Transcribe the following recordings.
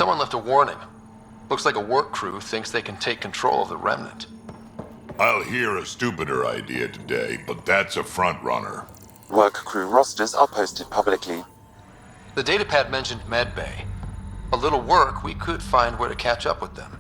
Someone left a warning. Looks like a work crew thinks they can take control of the remnant. I'll hear a stupider idea today, but that's a front runner. Work crew rosters are posted publicly. The datapad mentioned medbay. A little work, we could find where to catch up with them.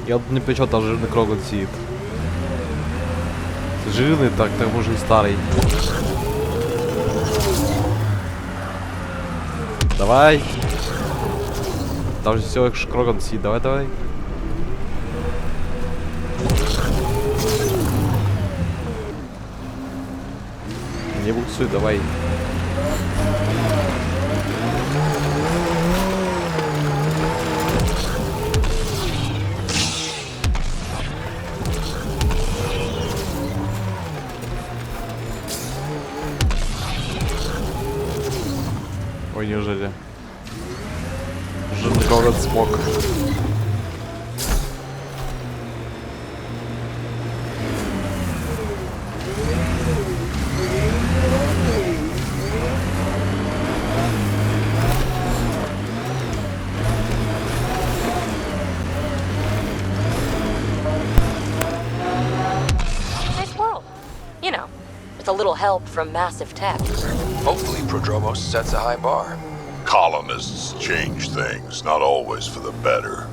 Я тут не печатав, жирний крокот сіт. Жирний, так може і старий. Давай! Там же все як крокот сіт, давай. Не буксуй, давай. Ой, неужели? Жирный город смог. Nice world. You know, with a little help from massive tech. Hopefully Prodromos sets a high bar. Colonists change things, not always for the better.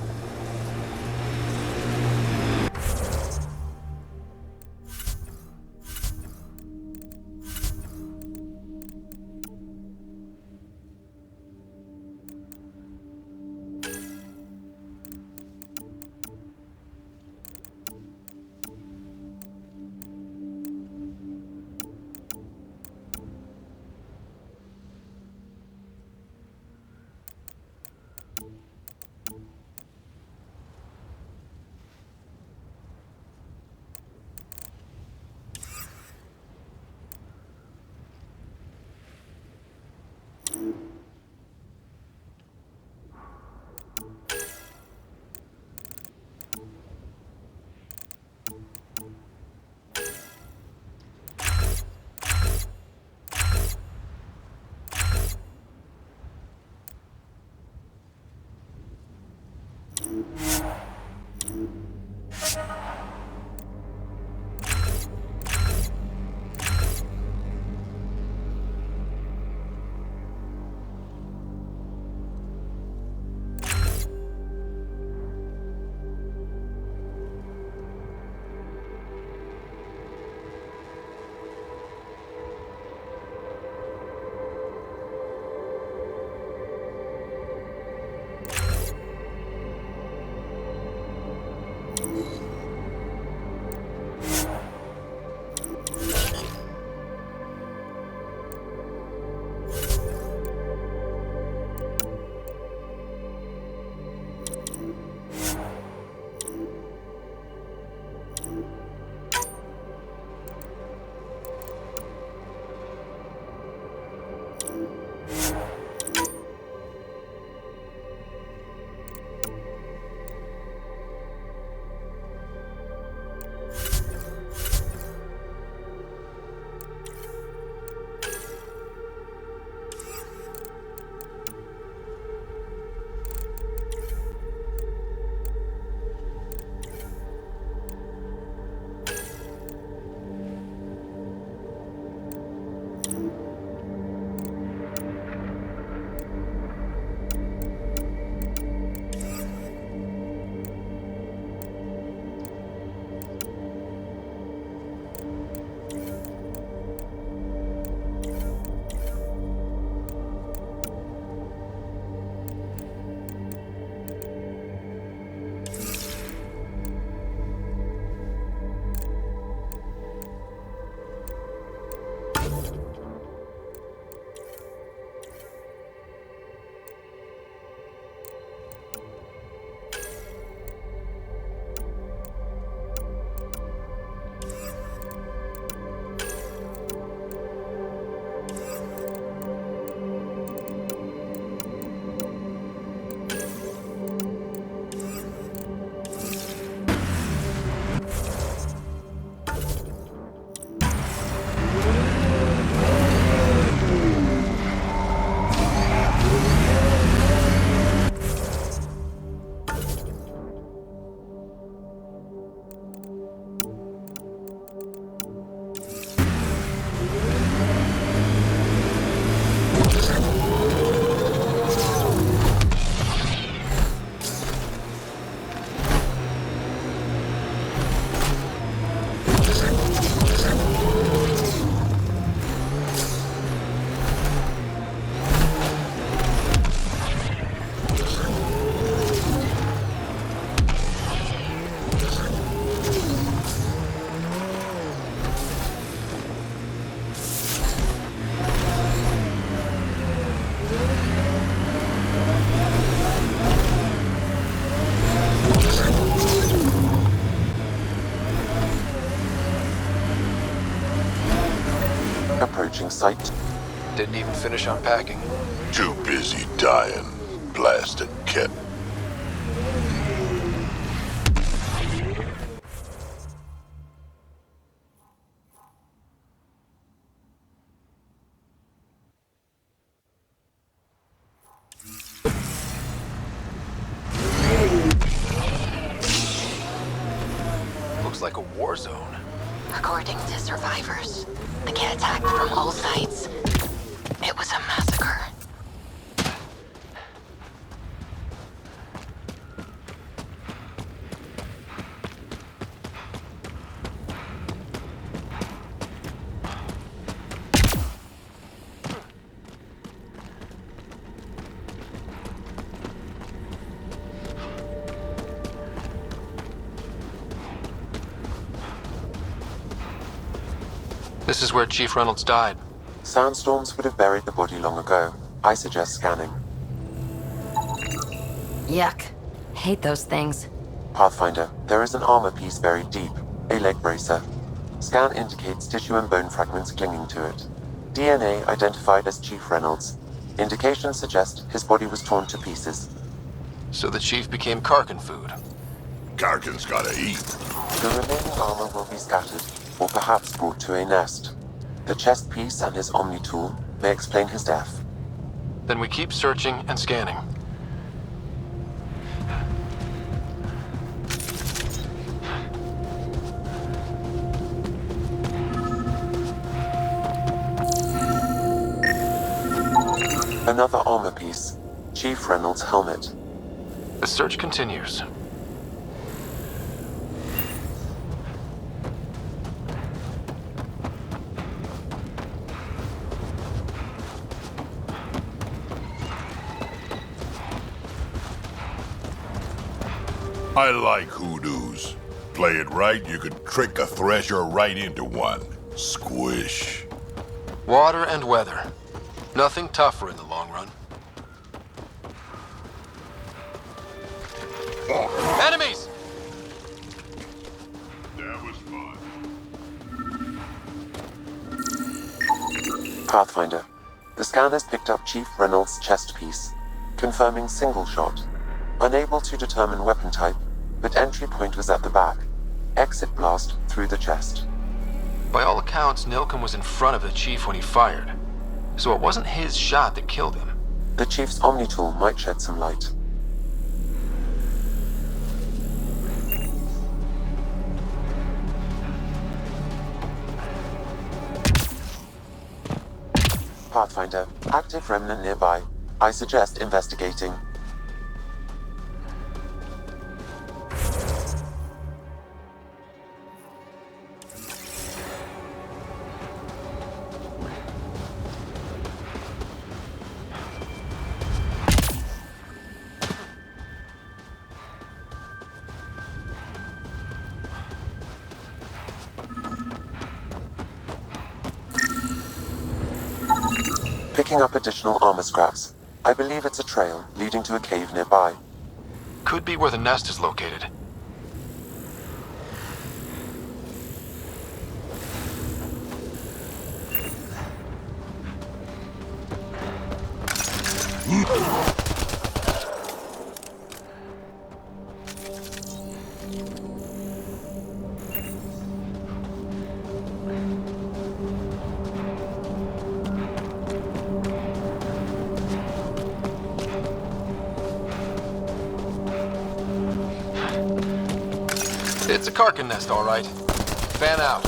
sight. Didn't even finish unpacking. Too busy dying. Blasted kid. Looks like a war zone. According to survivors, the kid attacked from all sides. It was a massacre. This is where Chief Reynolds died. Sandstorms would have buried the body long ago. I suggest scanning. Yuck. Hate those things. Pathfinder, there is an armor piece buried deep. A leg bracer. Scan indicates tissue and bone fragments clinging to it. DNA identified as Chief Reynolds. Indications suggest his body was torn to pieces. So the Chief became Karkin food. Karkin's gotta eat. The remaining armor will be scattered, or perhaps brought to a nest. The chest piece and his Omni tool may explain his death. Then we keep searching and scanning. Another armor piece. Chief Reynolds' helmet. The search continues. I like hoodoos. Play it right, you could trick a thresher right into one. Squish. Water and weather. Nothing tougher in the long run. Enemies! That was fun. Pathfinder. The scanners picked up Chief Reynolds' chest piece, confirming single shot. Unable to determine weapon type, but entry point was at the back. Exit blast through the chest. By all accounts, Nilken was in front of the Chief when he fired. So it wasn't his shot that killed him. The Chief's Omni tool might shed some light. Pathfinder, active remnant nearby. I suggest investigating. Picking up additional armor scraps. I believe it's a trail leading to a cave nearby. Could be where the nest is located. It's a Karkin nest, all right. Fan out.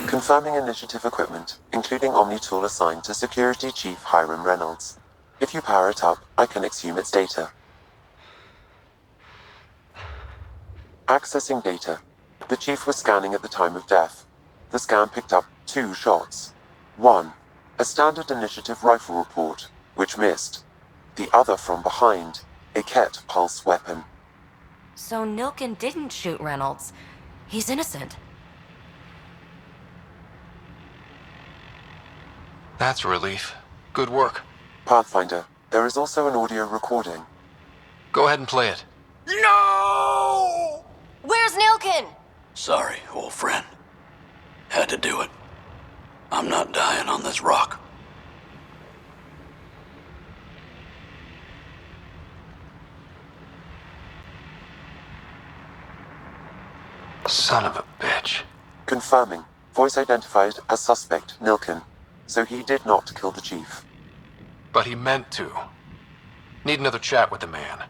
Confirming initiative equipment, including Omni tool assigned to Security Chief Hiram Reynolds. If you power it up, I can exhume its data. Accessing data. The Chief was scanning at the time of death. The scan picked up 2 shots. 1. A standard initiative rifle report, which missed. the other from behind, a Ket pulse weapon. So Nilken didn't shoot Reynolds. He's innocent. That's a relief. Good work. Pathfinder, there is also an audio recording. Go ahead and play it. No! Where's Nilken? Sorry, old friend. Had to do it. I'm not dying on this rock. Son of a bitch. Confirming. Voice identified as suspect Nilken. So he did not kill the chief. But he meant to. Need another chat with the man.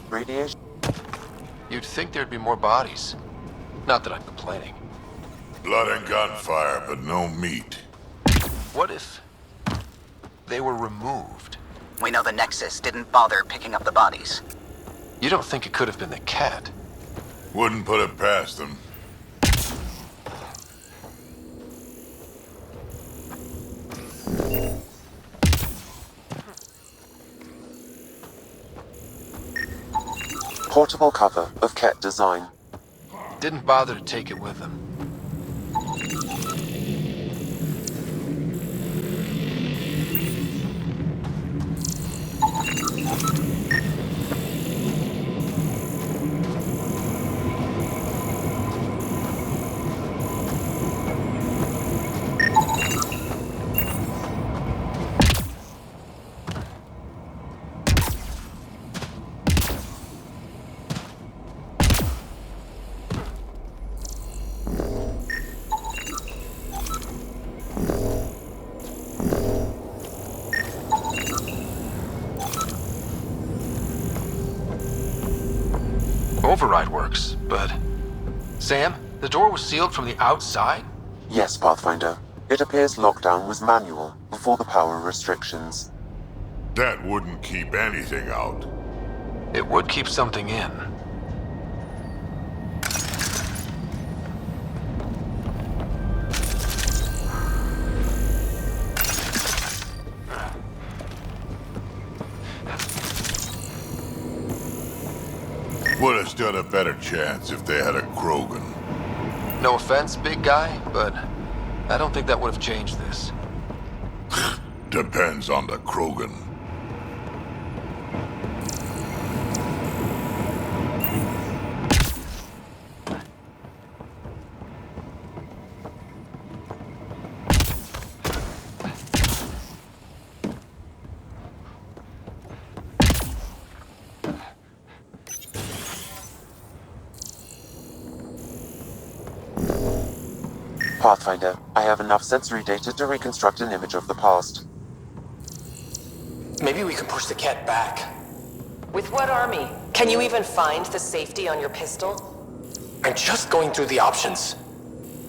Radiation? You'd think there'd be more bodies. Not that I'm complaining. Blood and gunfire, but no meat. What if they were removed? We know the Nexus didn't bother picking up the bodies. You don't think it could have been the cat? Wouldn't put it past them. Portable cover of Ket design. Didn't bother to take it with them. Override works, but... Sam, the door was sealed from the outside? Yes, Pathfinder. It appears lockdown was manual before the power restrictions. That wouldn't keep anything out. It would keep something in. Would have stood a better chance if they had a Krogan. No offense, big guy, but I don't think that would have changed this. Depends on the Krogan. Pathfinder, I have enough sensory data to reconstruct an image of the past. Maybe we can push the cat back. With what army? Can you even find the safety on your pistol? I'm just going through the options.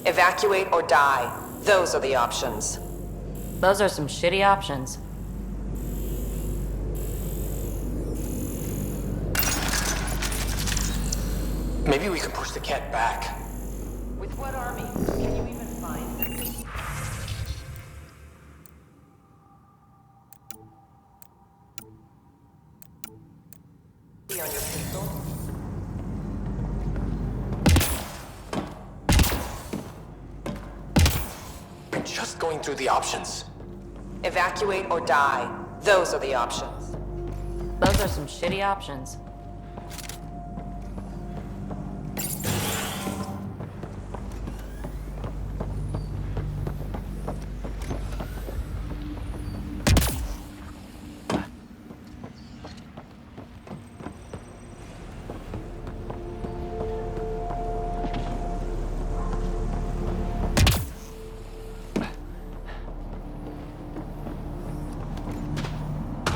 Evacuate or die. Those are the options. Those are some shitty options. Maybe we can push the cat back. With what army? Can you even find the safety on your pistol? I'm just going through the options. Evacuate or die. Those are the options. Those are some shitty options.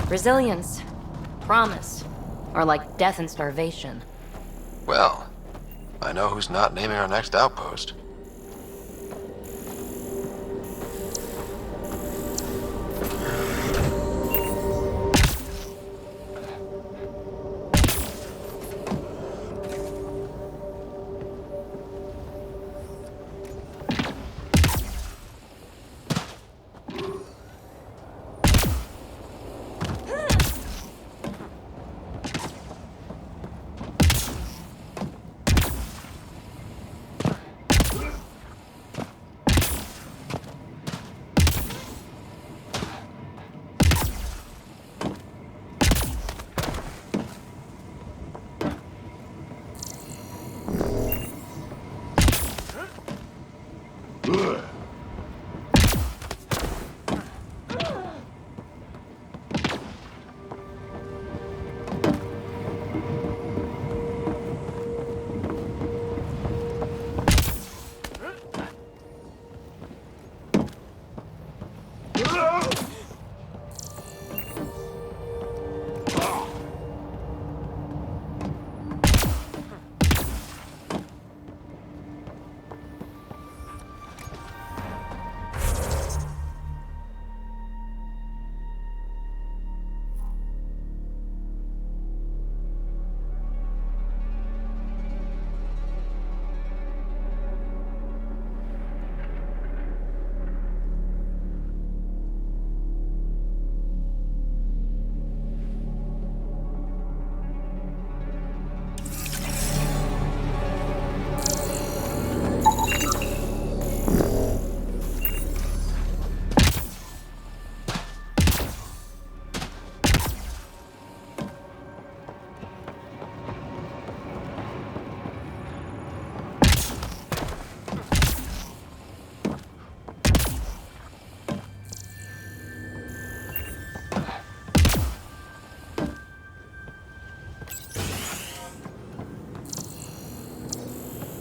Resilience, promise, or like death and starvation. Well, I know who's not naming our next outpost.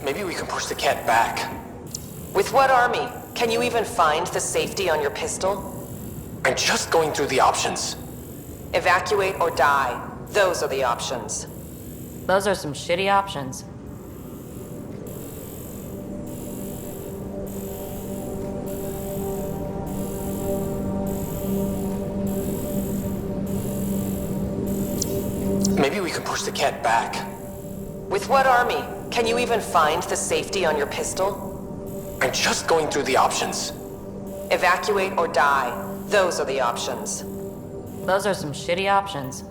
Maybe we can push the cat back. With what army? Can you even find the safety on your pistol? I'm just going through the options. Evacuate or die. Those are the options. Those are some shitty options. Maybe we can push the cat back. With what army? Can you even find the safety on your pistol? I'm just going through the options. Evacuate or die. Those are the options. Those are some shitty options.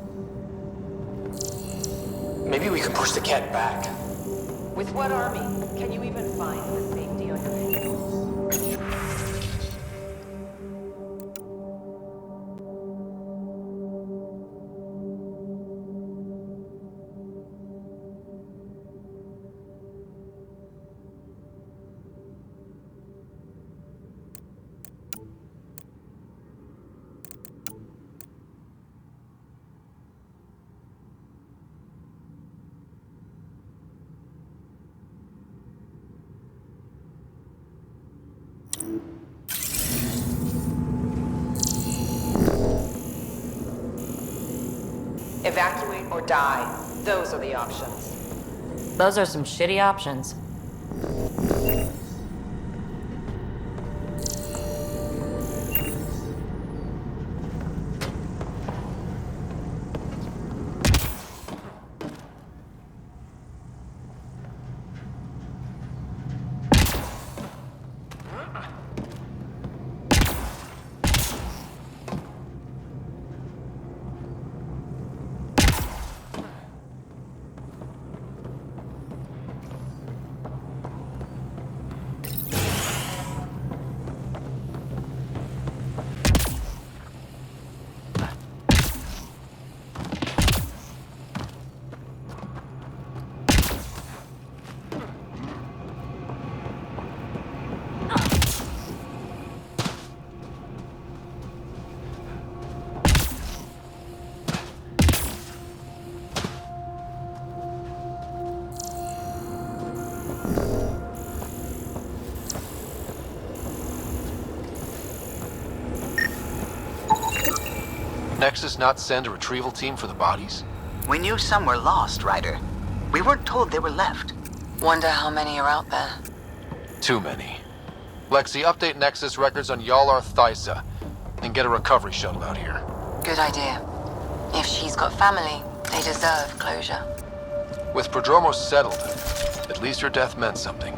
Maybe we can push the cat back. With what army? Can you even find the safety? Evacuate or die. Those are the options. Those are some shitty options. Nexus not send a retrieval team for the bodies? We knew some were lost, Ryder. We weren't told they were left. Wonder how many are out there. Too many. Lexi, update Nexus records on Yalar Thysa, and get a recovery shuttle out here. Good idea. If she's got family, they deserve closure. With Prodromos settled, at least her death meant something.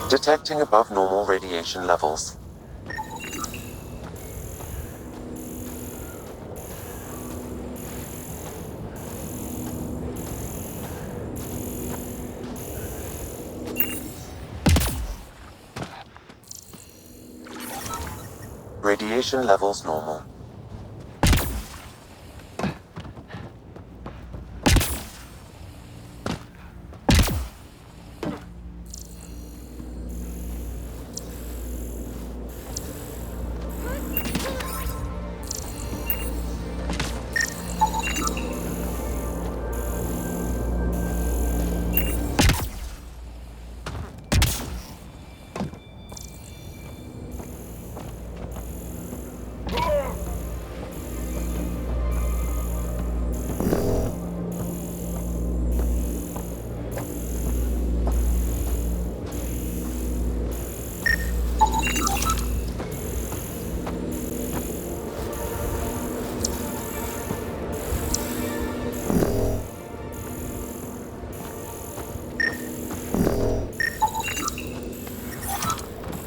Detecting above normal radiation levels. Radiation levels normal.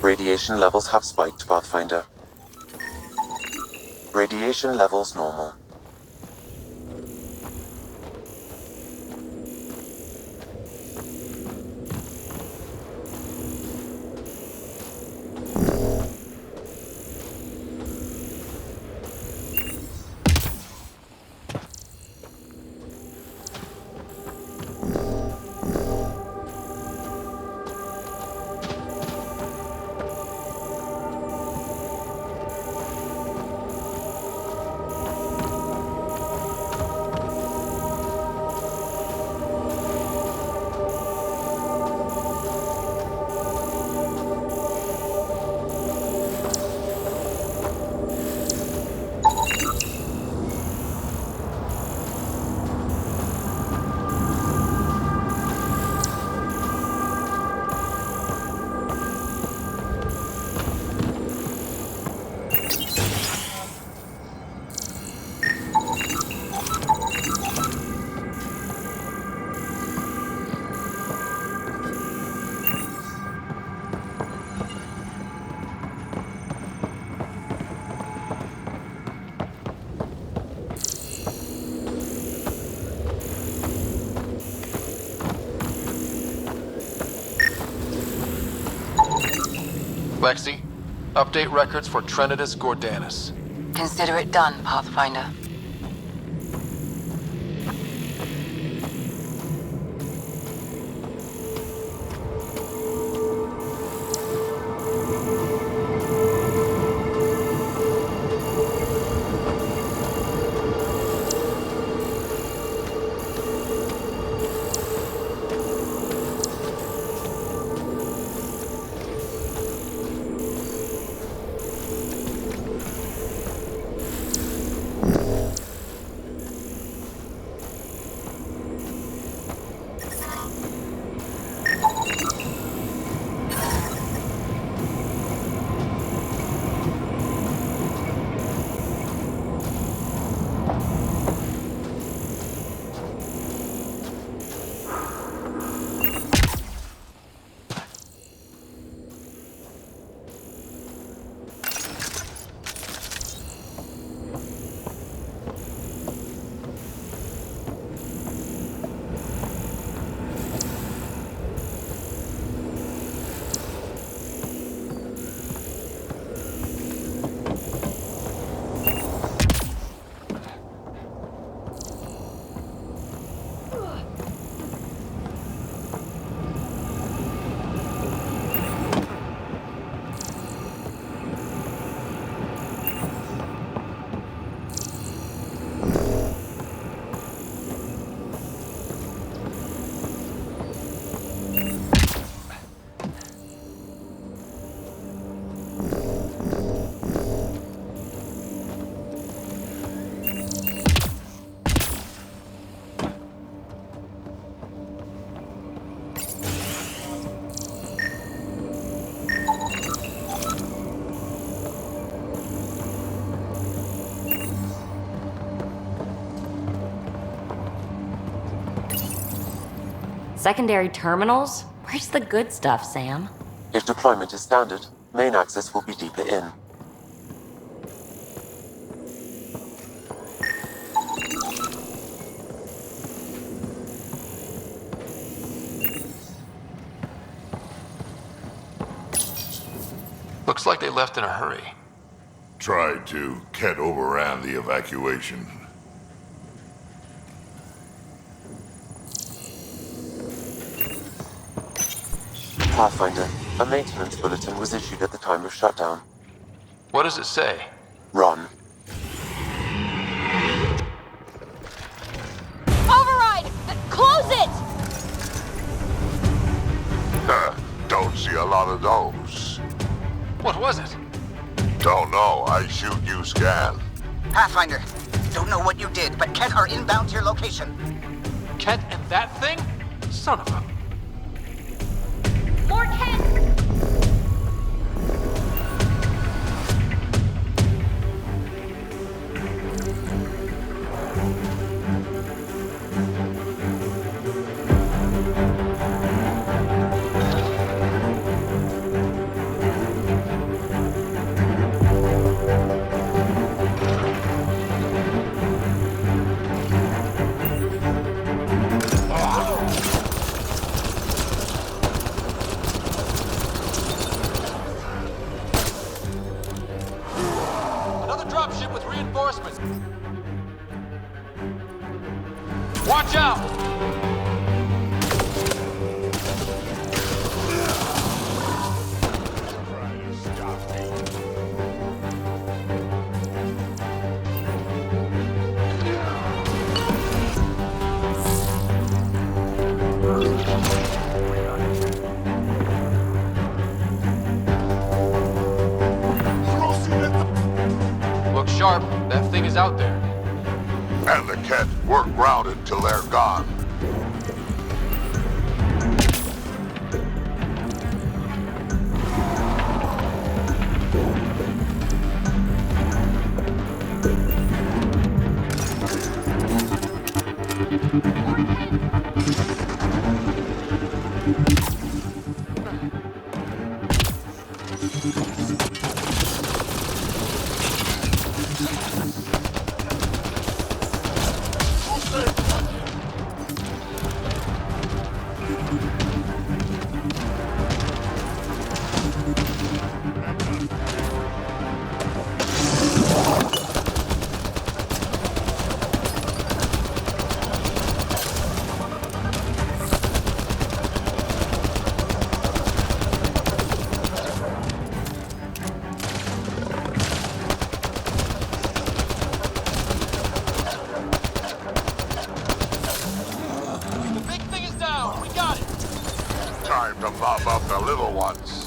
Radiation levels have spiked, Pathfinder. Radiation levels normal. Lexi, update records for Trinitas Gordanus. Consider it done, Pathfinder. Secondary terminals? Where's the good stuff, Sam? If deployment is standard, main access will be deeper in. Looks like they left in a hurry. Tried to. Ket overran the evacuation. Pathfinder, a maintenance bulletin was issued at the time of shutdown. What does it say? Run. Override! Close it! Don't see a lot of those. What was it? Don't know. I shoot you scan. Pathfinder, don't know what you did, but Ket are inbound to your location. Ket and that thing? Son of a... More Ket! Another dropship with reinforcements. Watch out! Look sharp. That thing is out there. And the Ket work grounded till they're gone. The big thing is down. We got it. Time to mop up the little ones.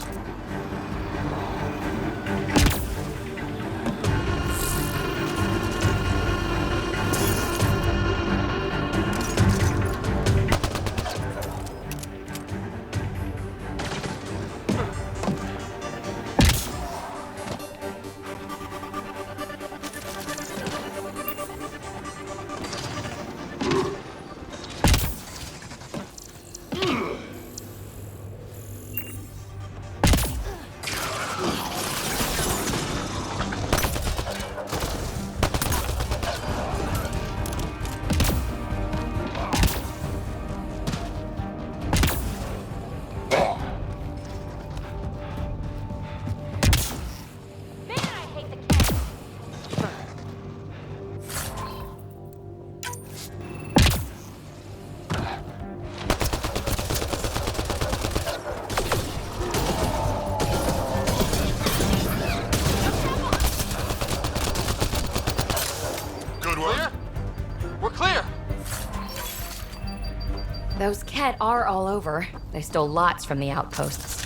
Those Ket are all over. They stole lots from the outposts.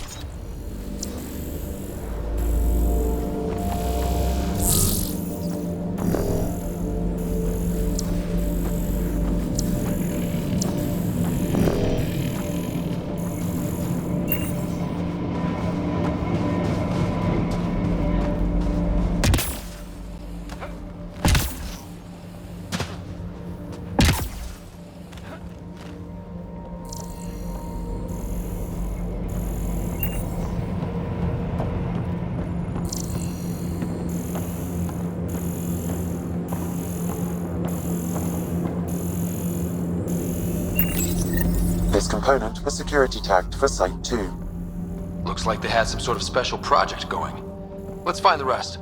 This component was security tagged for Site 2. Looks like they had some sort of special project going. Let's find the rest.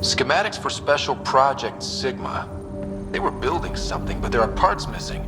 Schematics for Special Project Sigma. They were building something, but there are parts missing.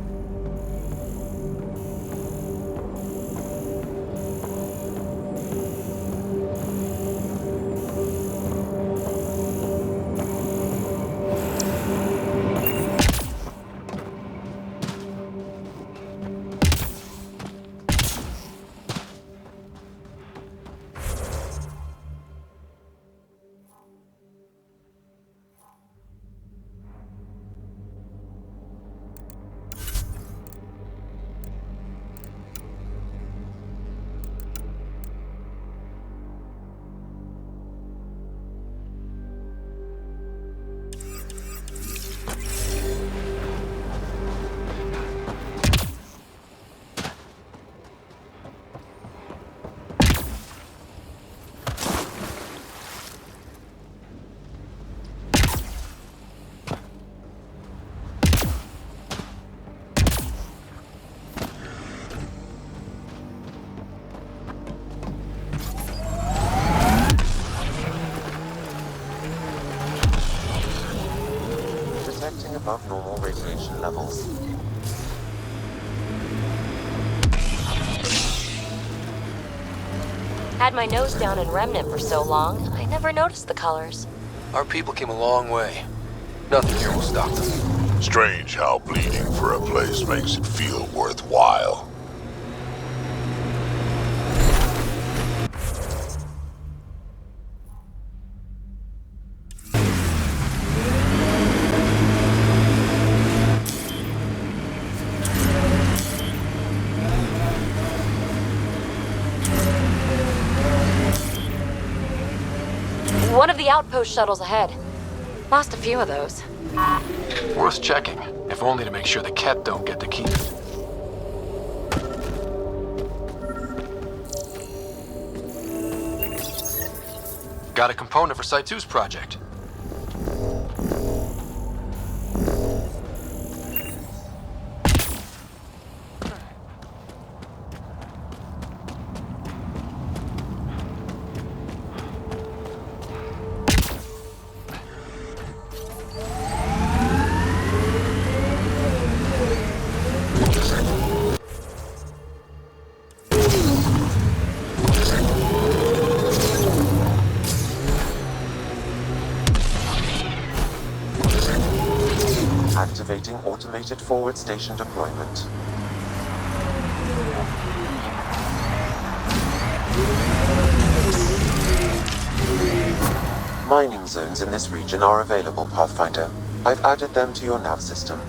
Detecting above normal radiation levels. Had my nose down in Remnant for so long, I never noticed the colors. Our people came a long way. Nothing here will stop them. Strange how bleeding for a place makes it feel worthwhile. One of the outpost shuttles ahead. Lost a few of those. Worth checking, if only to make sure the Ket don't get the key. Got a component for Site 2's project. Activating automated forward station deployment. Mining zones in this region are available, Pathfinder. I've added them to your nav system.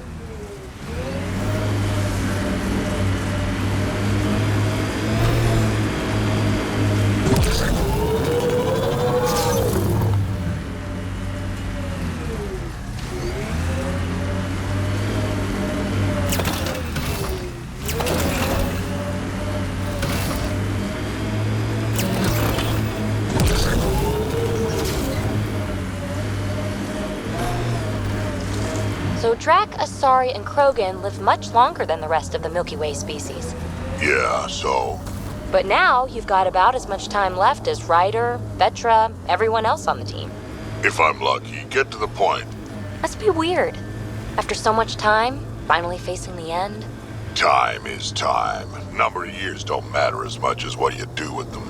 So Drac, Asari, and Krogan live much longer than the rest of the Milky Way species. Yeah, so? But now you've got about as much time left as Ryder, Vetra, everyone else on the team. If I'm lucky, get to the point. Must be weird. After so much time, finally facing the end. Time is time. Number of years don't matter as much as what you do with them.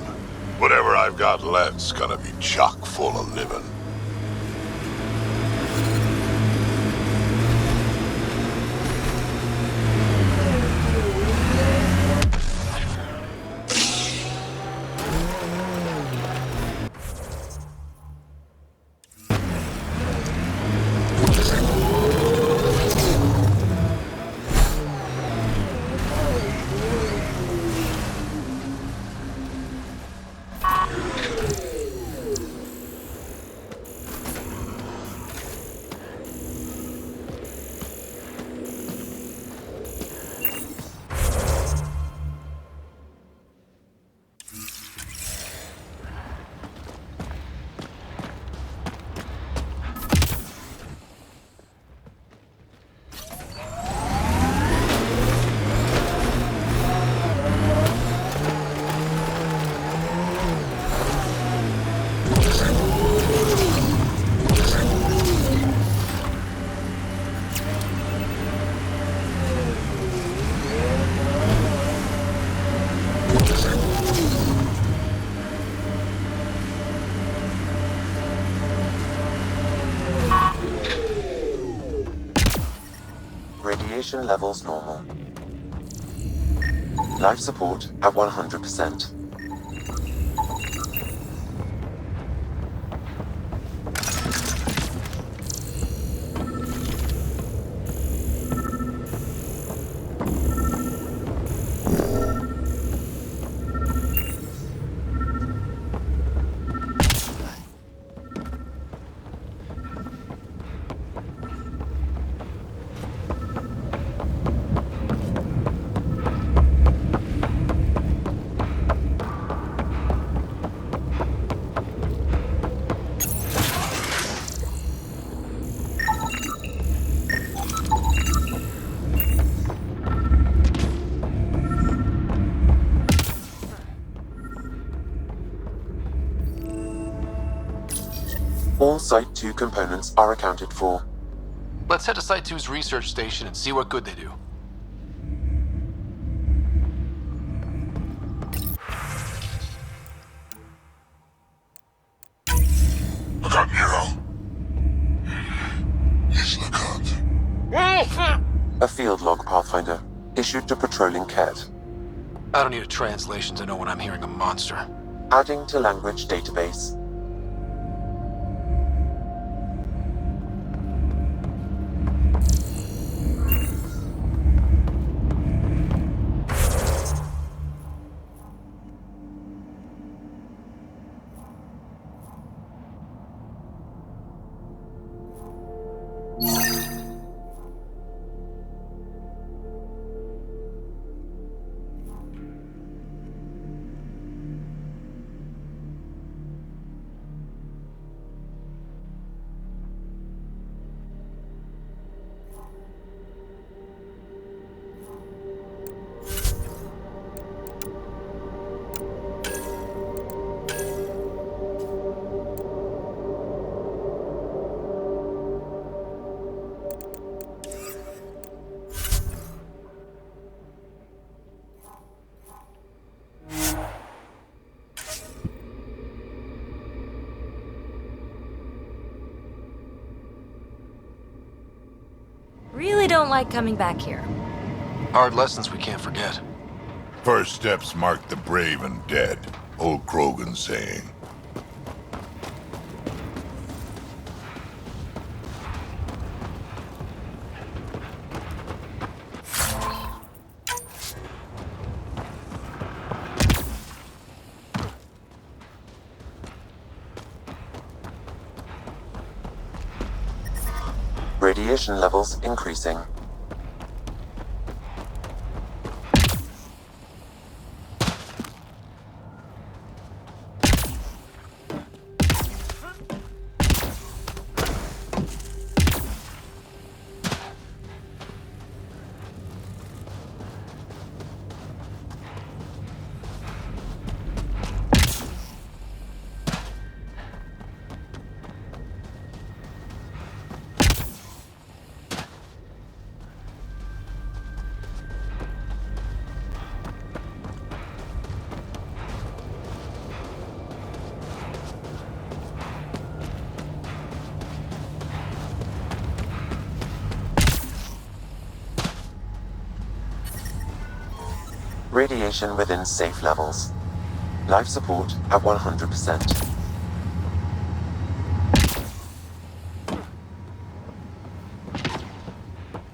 Whatever I've got left's gonna be chock full of living. Radiation levels normal. Life support at 100%. All Site 2 components are accounted for. Let's head to Site 2's research station and see what good they do. Look Nero. Yes, look A field log, Pathfinder, issued to patrolling Ket. I don't need a translation to know when I'm hearing a monster. Adding to language database. Really don't like coming back here. Hard lessons we can't forget. First steps mark the brave and dead. Old Krogan saying. Radiation levels increasing. Radiation within safe levels. Life support at 100%.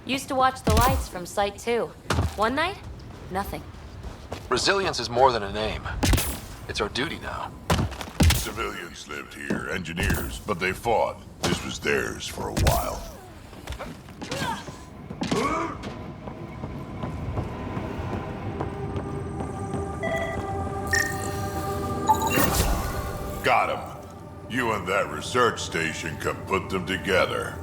Used to watch the lights from Site 2. One night, nothing. Resilience is more than a name. It's our duty now. Civilians lived here, engineers, but they fought. This was theirs for a while. Got him. You and that research station can put them together.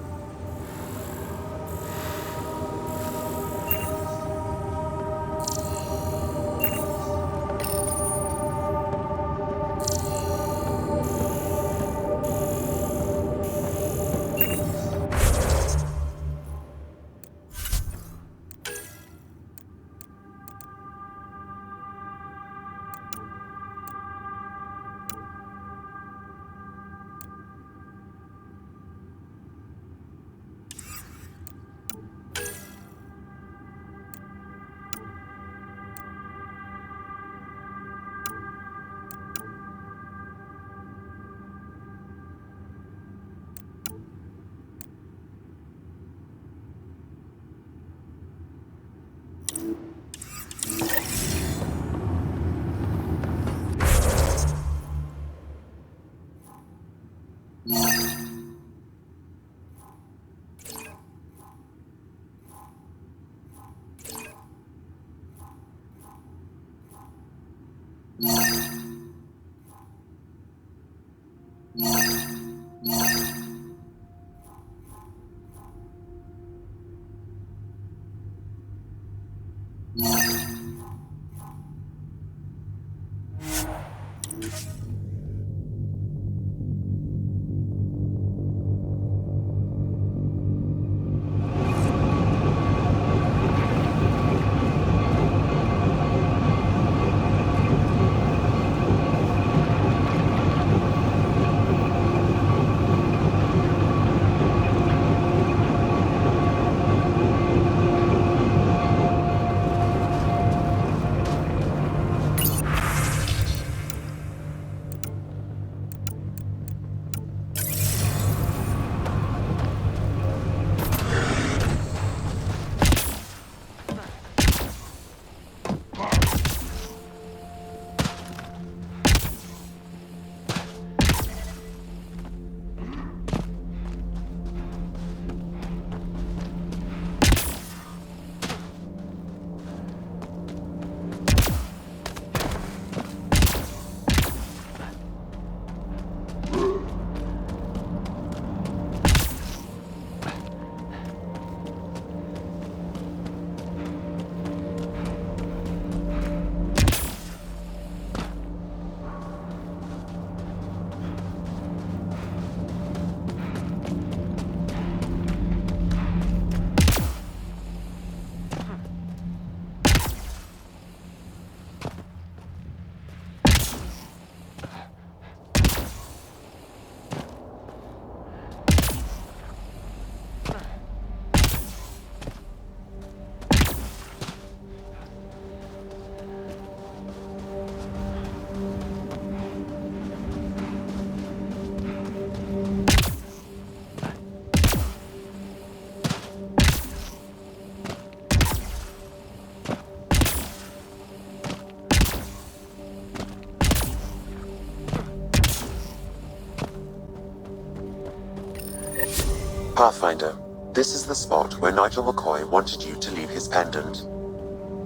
Pathfinder, this is the spot where Nigel McCoy wanted you to leave his pendant.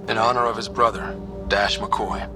In honor of his brother, Dash McCoy.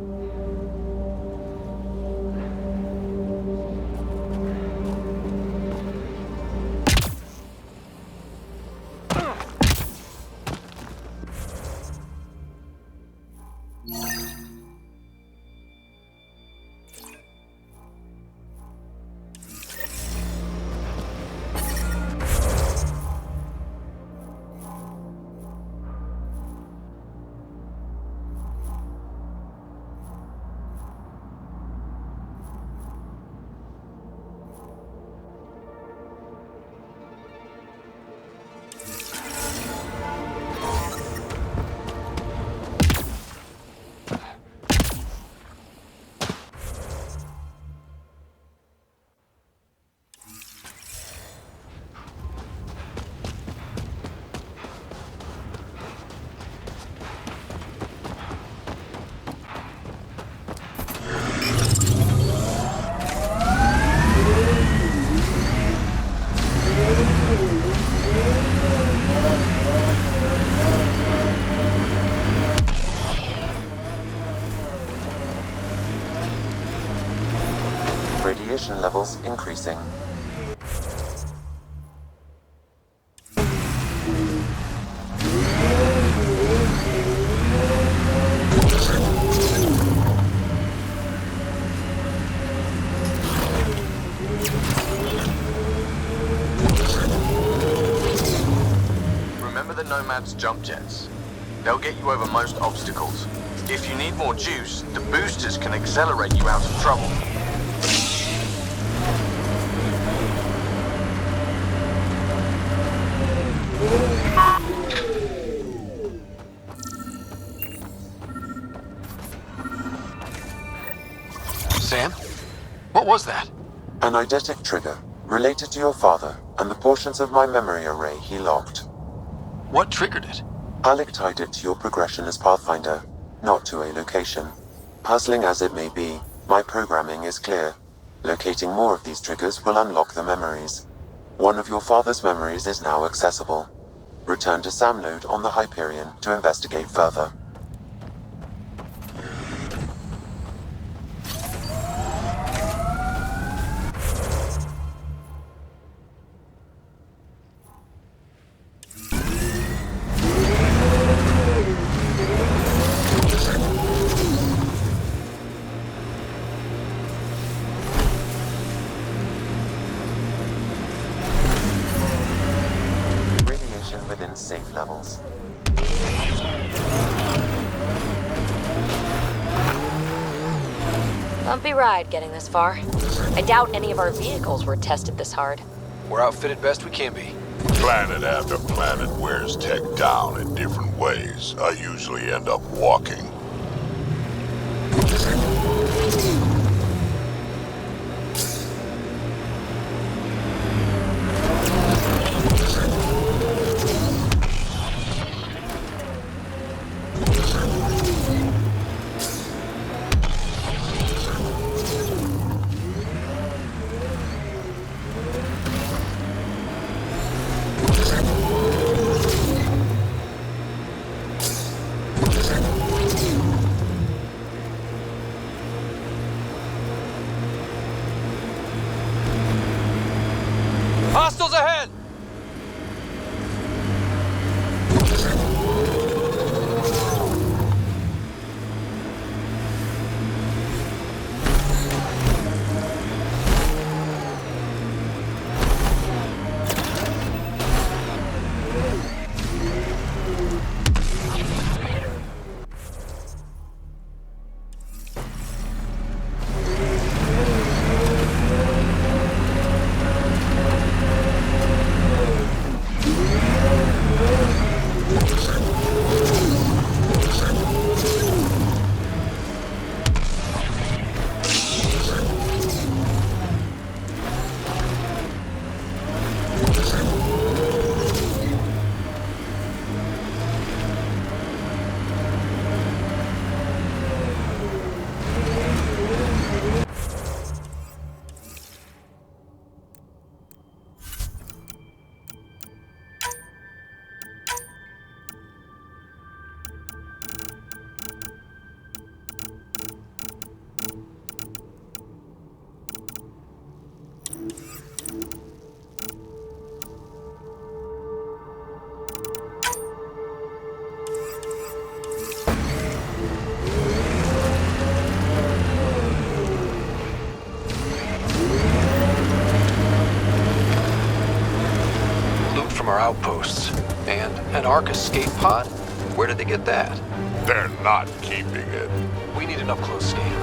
Radiation levels increasing. Remember the Nomad's jump jets? They'll get you over most obstacles. If you need more juice, the boosters can accelerate you out of trouble. Sam? What was that? An eidetic trigger, related to your father, and the portions of my memory array he locked. What triggered it? Alec tied it to your progression as Pathfinder, not to a location. Puzzling as it may be, my programming is clear. Locating more of these triggers will unlock the memories. One of your father's memories is now accessible. Return to Sam Node on the Hyperion to investigate further. bumpy ride getting this far. I doubt any of our vehicles were tested this hard. We're outfitted best we can be. Planet after planet wears tech down in different ways. I usually end up walking. Hostiles ahead! From our outposts. And an Ark escape pod? Where did they get that? They're not keeping it. We need an up-close scan.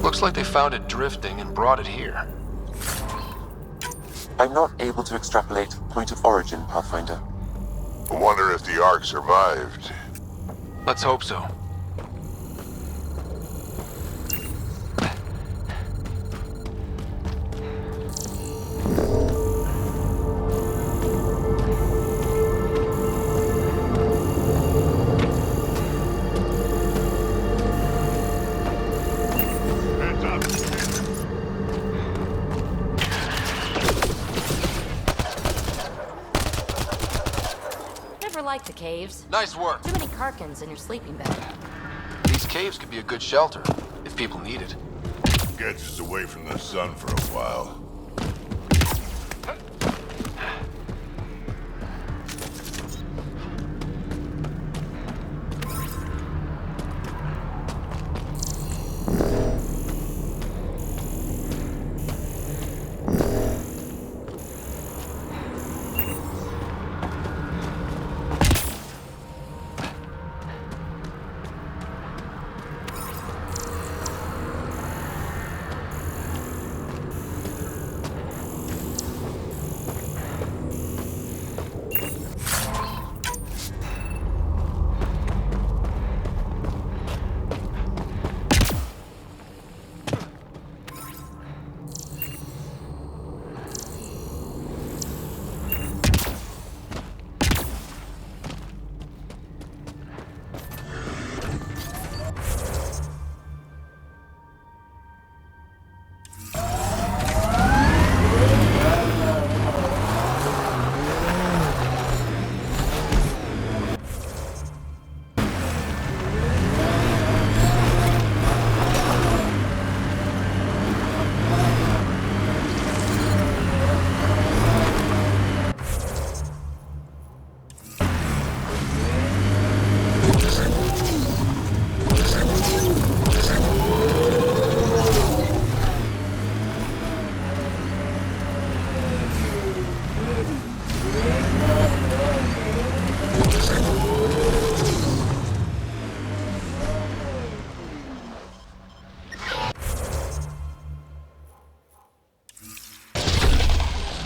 Looks like they found it drifting and brought it here. I'm not able to extrapolate point of origin, Pathfinder. I wonder if the Ark survived. Let's hope so. Like the caves. Nice work. Too many Karkins in your sleeping bag. These caves could be a good shelter, if people need it. Gets us away from the sun for a while.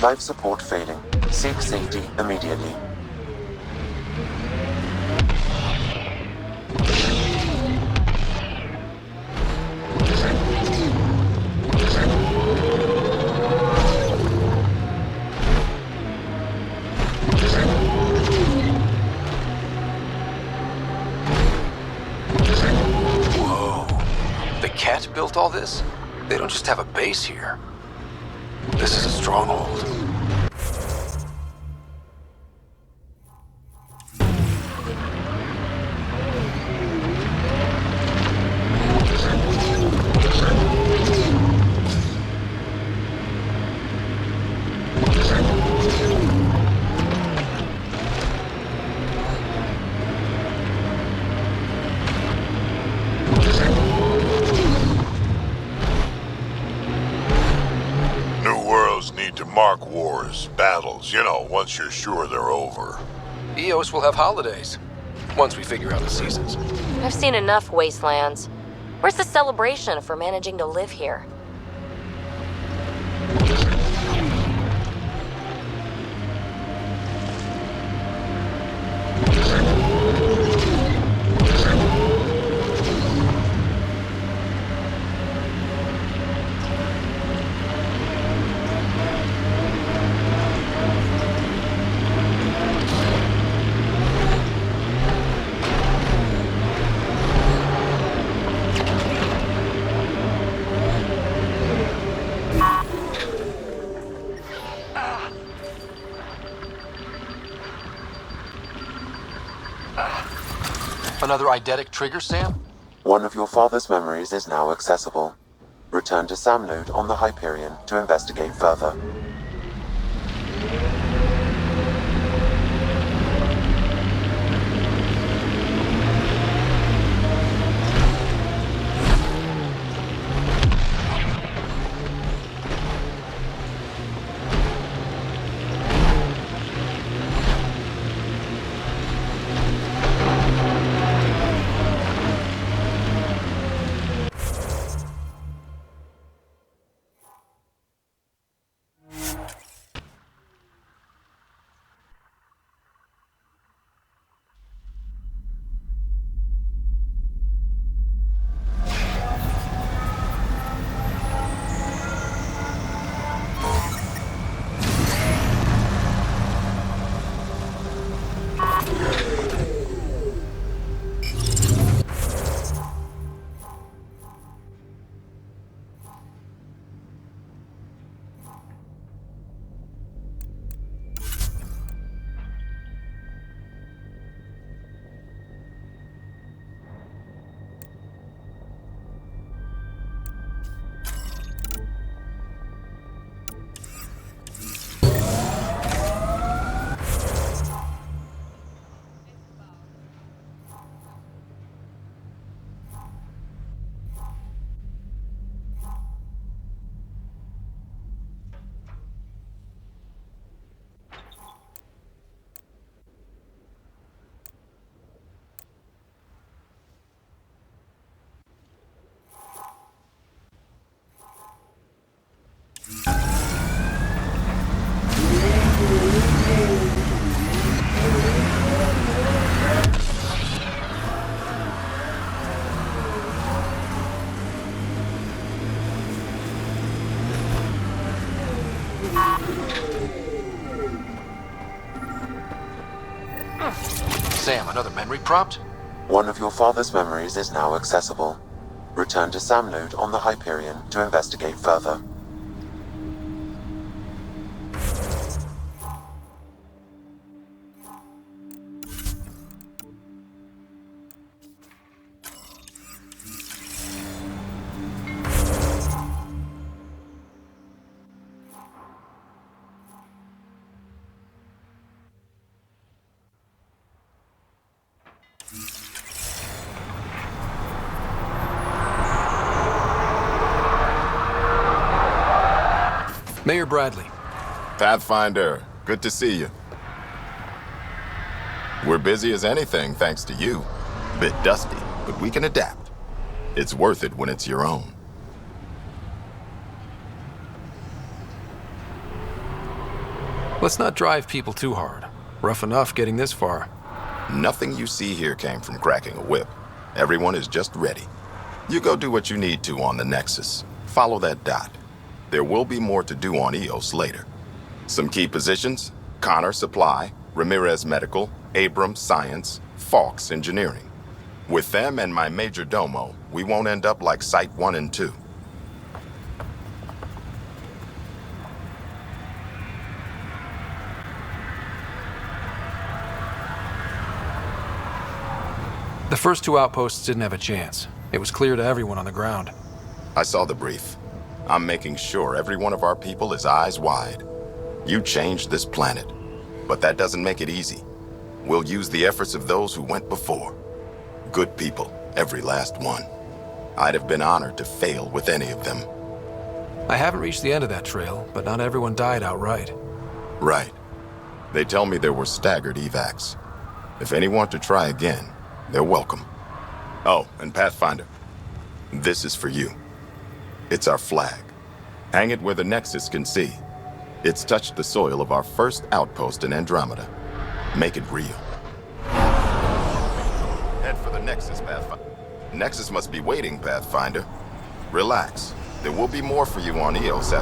Life support failing. Seek safety immediately. The Cat built all this? They don't just have a base here. This is a stronghold. Mark wars, battles, once you're sure they're over. Eos will have holidays, once we figure out the seasons. I've seen enough wastelands. Where's the celebration for managing to live here? Another eidetic trigger, Sam? One of your father's memories is now accessible. Return to Sam Node on the Hyperion to investigate further. Sam, another memory prompt? One of your father's memories is now accessible. Return to Sam Node on the Hyperion to investigate further. Mayor Bradley. Pathfinder, good to see you. We're busy as anything thanks to you. Bit dusty, but we can adapt. It's worth it when it's your own. Let's not drive people too hard. Rough enough getting this far. Nothing you see here came from cracking a whip. Everyone is just ready. You go do what you need to on the Nexus. Follow that dot. There will be more to do on EOS later. Some key positions: Connor Supply, Ramirez Medical, Abrams Science, Falks Engineering. With them and my major domo, we won't end up like Site 1 and 2. The first two outposts didn't have a chance. It was clear to everyone on the ground. I saw the brief. I'm making sure every one of our people is eyes wide. You changed this planet, but that doesn't make it easy. We'll use the efforts of those who went before. Good people, every last one. I'd have been honored to fail with any of them. I haven't reached the end of that trail, but not everyone died outright. Right. They tell me there were staggered evacs. If any want to try again, they're welcome. Oh, and Pathfinder, this is for you. It's our flag. Hang it where the Nexus can see. It's touched the soil of our first outpost in Andromeda. Make it real. Head for the Nexus, Pathfinder. Nexus must be waiting, Pathfinder. Relax. There will be more for you on EOS.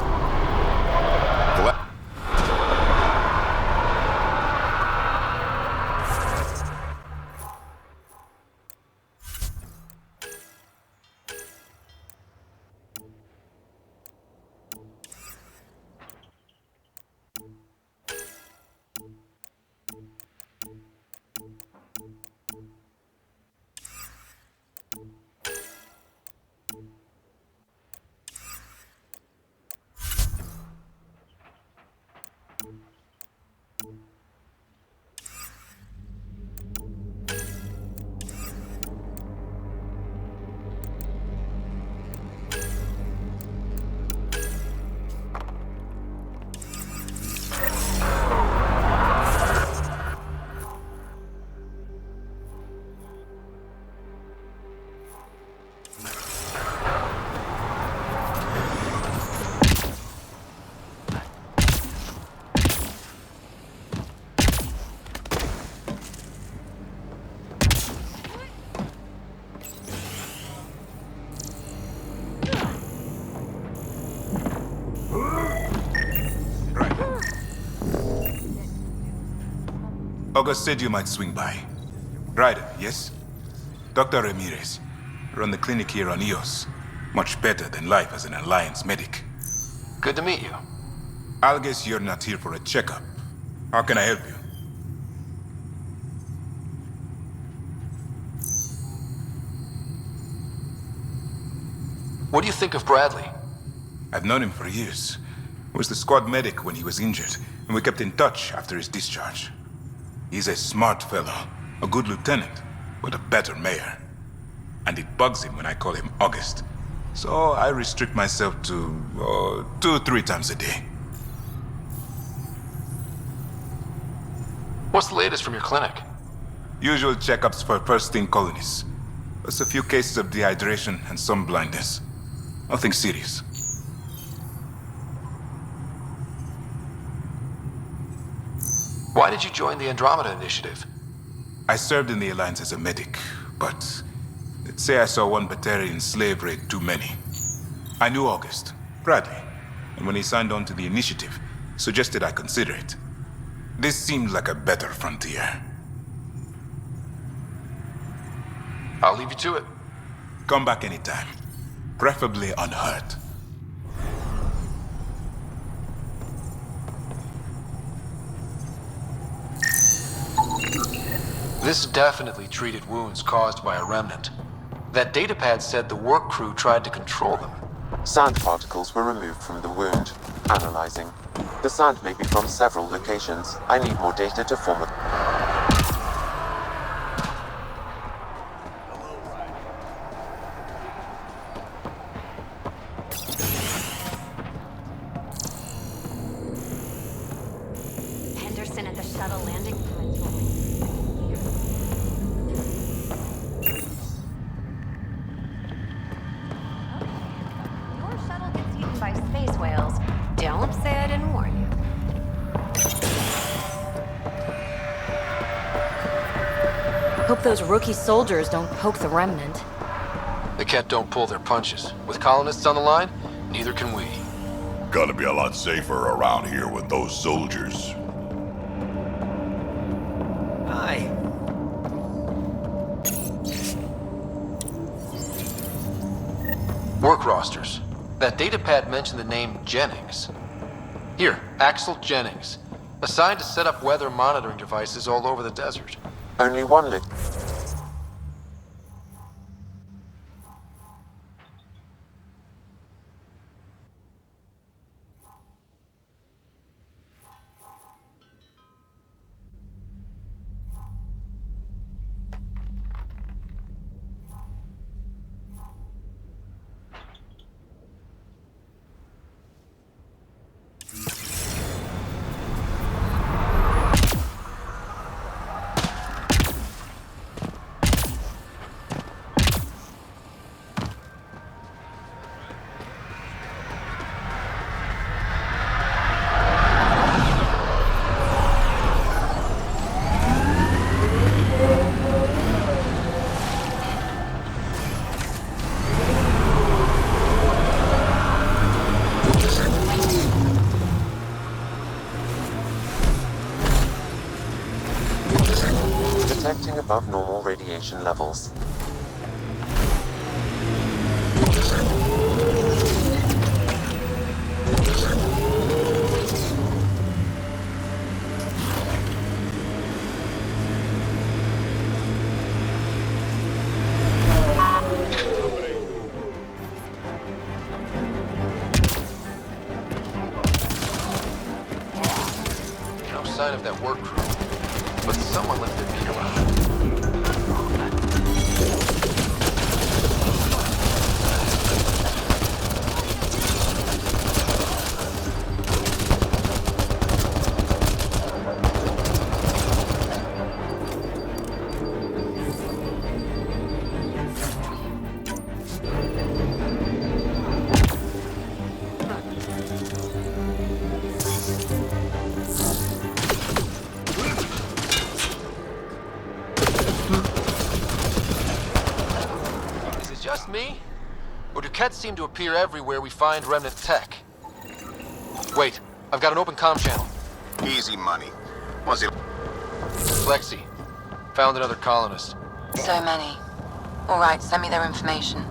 August said you might swing by. Ryder, yes? Dr. Ramirez. Run the clinic here on EOS. Much better than life as an Alliance medic. Good to meet you. I'll guess you're not here for a checkup. How can I help you? What do you think of Bradley? I've known him for years. He was the squad medic when he was injured, and we kept in touch after his discharge. He's a smart fellow, a good lieutenant, but a better mayor. And it bugs him when I call him August. So I restrict myself to 2-3 times a day. What's the latest from your clinic? Usual checkups for first-in colonists. Plus a few cases of dehydration and some blindness. Nothing serious. Why did you join the Andromeda Initiative? I served in the Alliance as a medic, but let's say I saw one Batarian slave raid too many. I knew August, Bradley, and when he signed on to the initiative, suggested I consider it. This seemed like a better frontier. I'll leave you to it. Come back anytime, preferably unhurt. This definitely treated wounds caused by a remnant. That datapad said the work crew tried to control them. Sand particles were removed from the wound. Analyzing. The sand may be from several locations. I need more data to form a... Henderson at the shuttle landing points will Your shuttle gets eaten by space whales. Don't say I didn't warn you. Hope those rookie soldiers don't poke the remnant. The Ket don't pull their punches. With colonists on the line, neither can we. Gonna be a lot safer around here with those soldiers. Hi. Work rosters. That datapad mentioned the name Jennings. Here, Axel Jennings. Assigned to set up weather monitoring devices all over the desert. Only one lit. Detecting above normal radiation levels. No sign of that work crew. But someone left their key around. Just me? Or do Kets seem to appear everywhere we find remnant tech? Wait, I've got an open comm channel. Easy money. Was it? Lexi, found another colonist. So many. All right, send me their information.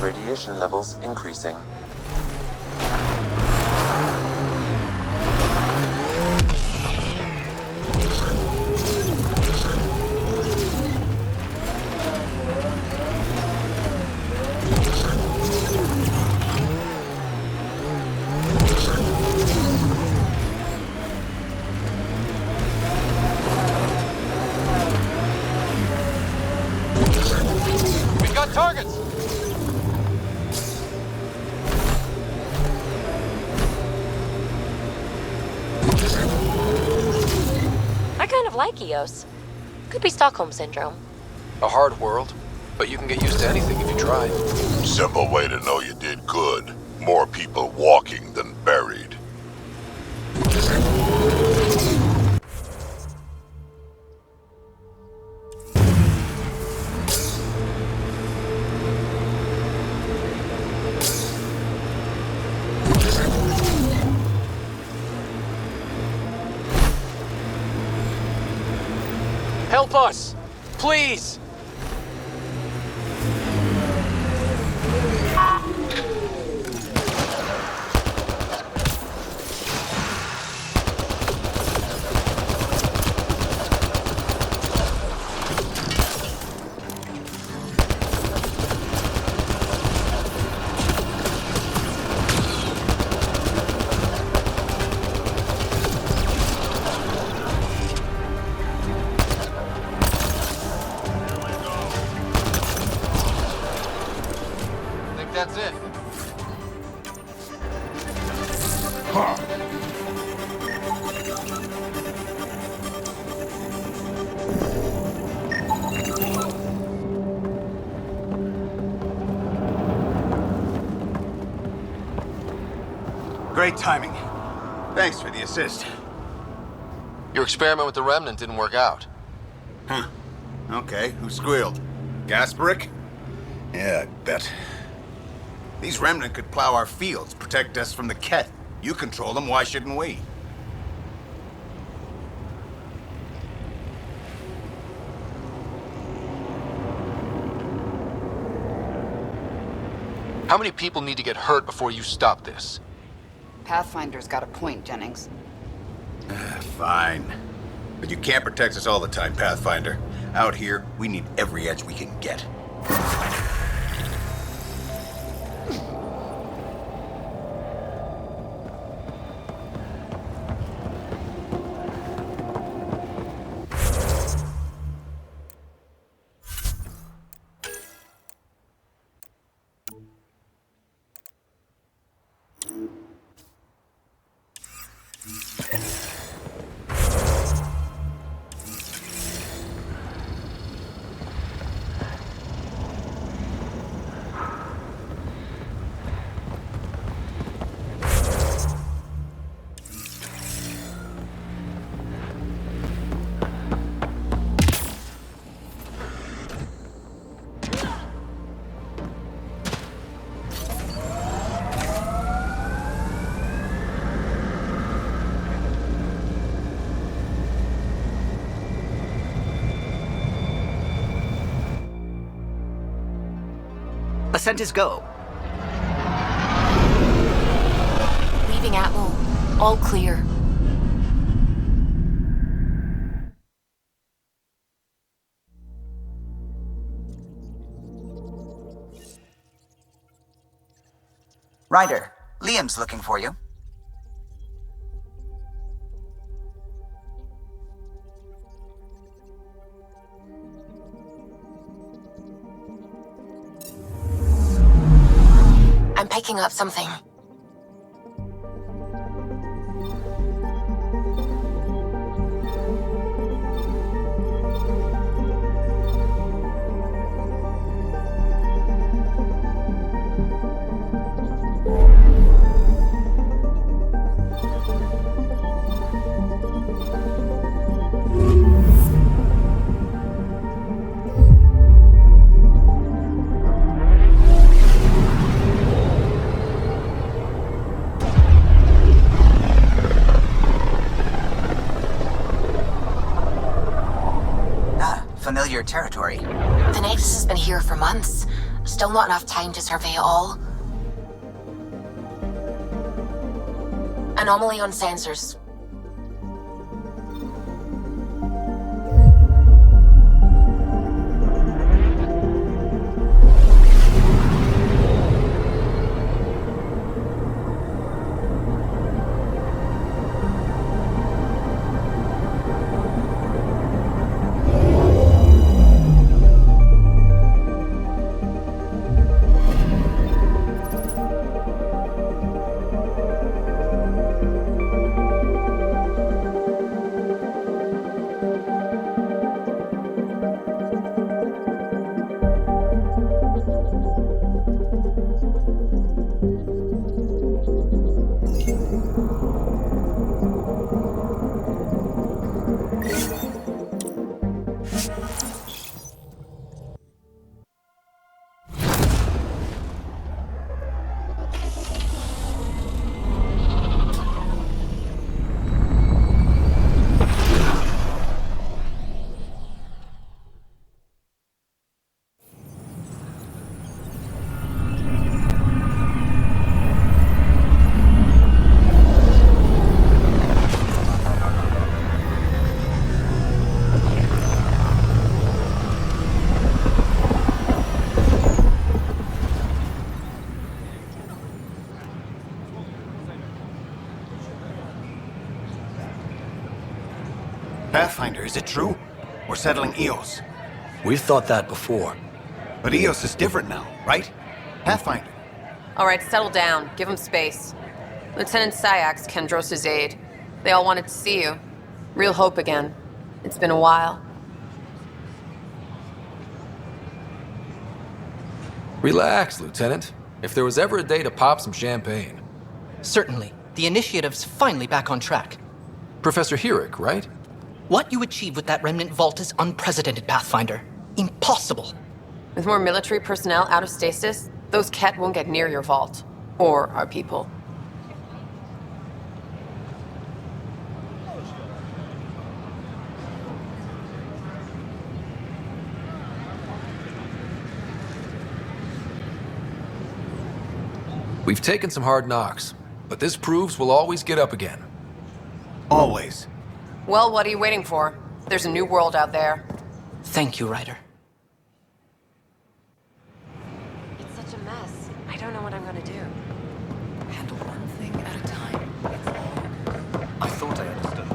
Radiation levels increasing. We've got targets! I kind of like Eos. Could be Stockholm Syndrome. A hard world, but you can get used to anything if you try. Simple way to know you did good. More people walking than buried. help us! Please! That's it. Great timing. Thanks for the assist. Your experiment with the Remnant didn't work out. Huh. Okay, who squealed? Gasberick? Yeah, I bet. These Remnant could plow our fields, protect us from the Ket. You control them, why shouldn't we? How many people need to get hurt before you stop this? Pathfinder's got a point, Jennings. Fine. But you can't protect us all the time, Pathfinder. Out here, we need every edge we can get. Ascent is go. Leaving Atmo. All clear. Ryder, Liam's looking for you. I'm picking up something. Familiar territory. The Nexus has been here for months. Still not enough time to survey it all. Anomaly on sensors. Pathfinder, is it true? We're settling Eos. We've thought that before. But Eos is different now, right? Pathfinder. All right, settle down. Give him space. Lieutenant Syak's Kendros' aide. They all wanted to see you. Real hope again. It's been a while. Relax, Lieutenant. If there was ever a day to pop some champagne. Certainly. The initiative's finally back on track. Professor Herrick, right? What you achieved with that remnant vault is unprecedented, Pathfinder. Impossible. With more military personnel out of stasis, those Ket won't get near your vault. Or our people. We've taken some hard knocks, but this proves we'll always get up again. Always. Well, what are you waiting for? There's a new world out there. Thank you, Ryder. It's such a mess. I don't know what I'm gonna do. Handle one thing at a time. I thought I understood.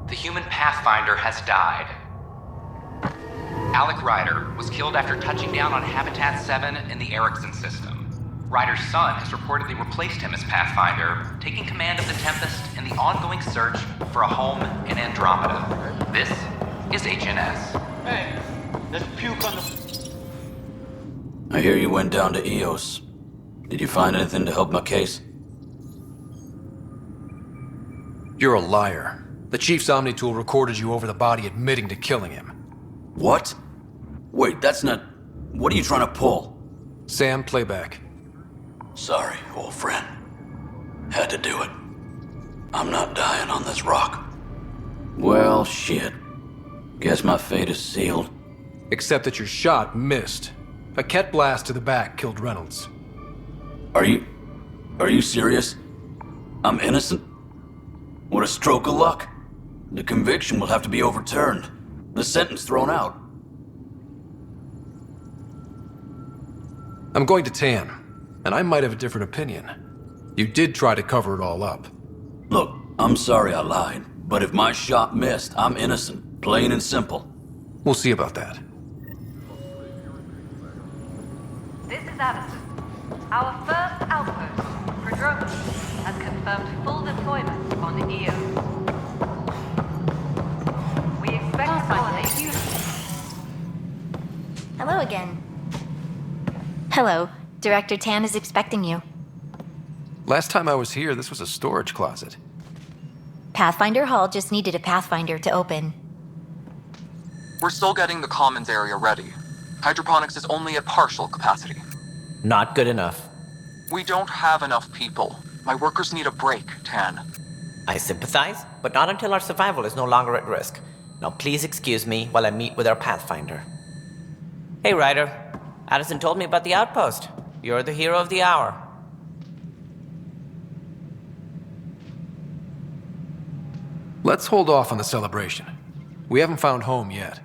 The human Pathfinder has died. Alec Ryder was killed after touching down on Habitat 7 in the Erickson system. Ryder's son has reportedly replaced him as Pathfinder, taking command of the Tempest in the ongoing search for a home in Andromeda. This is HNS. Hey, there's puke on the... I hear you went down to Eos. Did you find anything to help my case? You're a liar. The Chief's Omni-Tool recorded you over the body admitting to killing him. What? Wait, that's not... What are you trying to pull? Sam, playback. Sorry, old friend. Had to do it. I'm not dying on this rock. Well, shit. Guess my fate is sealed. Except that your shot missed. A Ket blast to the back killed Reynolds. Are you serious? I'm innocent? What a stroke of luck. The conviction will have to be overturned. The sentence thrown out. I'm going to Tan, and I might have a different opinion. You did try to cover it all up. Look, I'm sorry I lied, but if my shot missed, I'm innocent. Plain and simple. We'll see about that. This is Addison. Our first outpost, Andromeda, has confirmed full deployment on the EO. We expect to colonize you. Hello again. Hello. Director Tan is expecting you. Last time I was here, this was a storage closet. Pathfinder Hall just needed a Pathfinder to open. We're still getting the commons area ready. Hydroponics is only at partial capacity. Not good enough. We don't have enough people. My workers need a break, Tan. I sympathize, but not until our survival is no longer at risk. Now please excuse me while I meet with our Pathfinder. Hey, Ryder. Addison told me about the outpost. You're the hero of the hour. Let's hold off on the celebration. We haven't found home yet.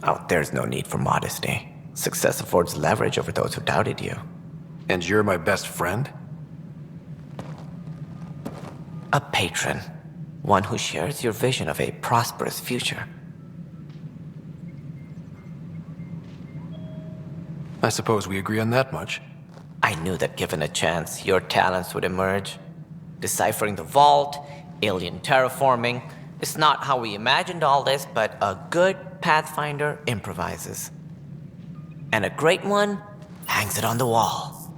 Oh, there's no need for modesty. Success affords leverage over those who doubted you. And you're my best friend? A patron. One who shares your vision of a prosperous future. I suppose we agree on that much. I knew that given a chance, your talents would emerge. Deciphering the vault, alien terraforming. It's not how we imagined all this, but a good Pathfinder improvises. And a great one hangs it on the wall.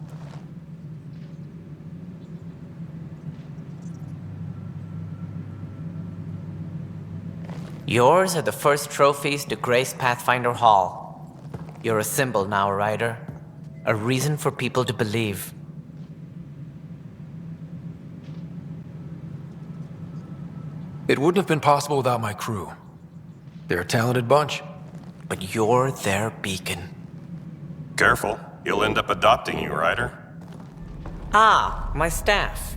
Yours are the first trophies to grace Pathfinder Hall. You're a symbol now, Ryder. A reason for people to believe. It wouldn't have been possible without my crew. They're a talented bunch. But you're their beacon. Careful. He'll end up adopting you, Ryder. Ah, my staff.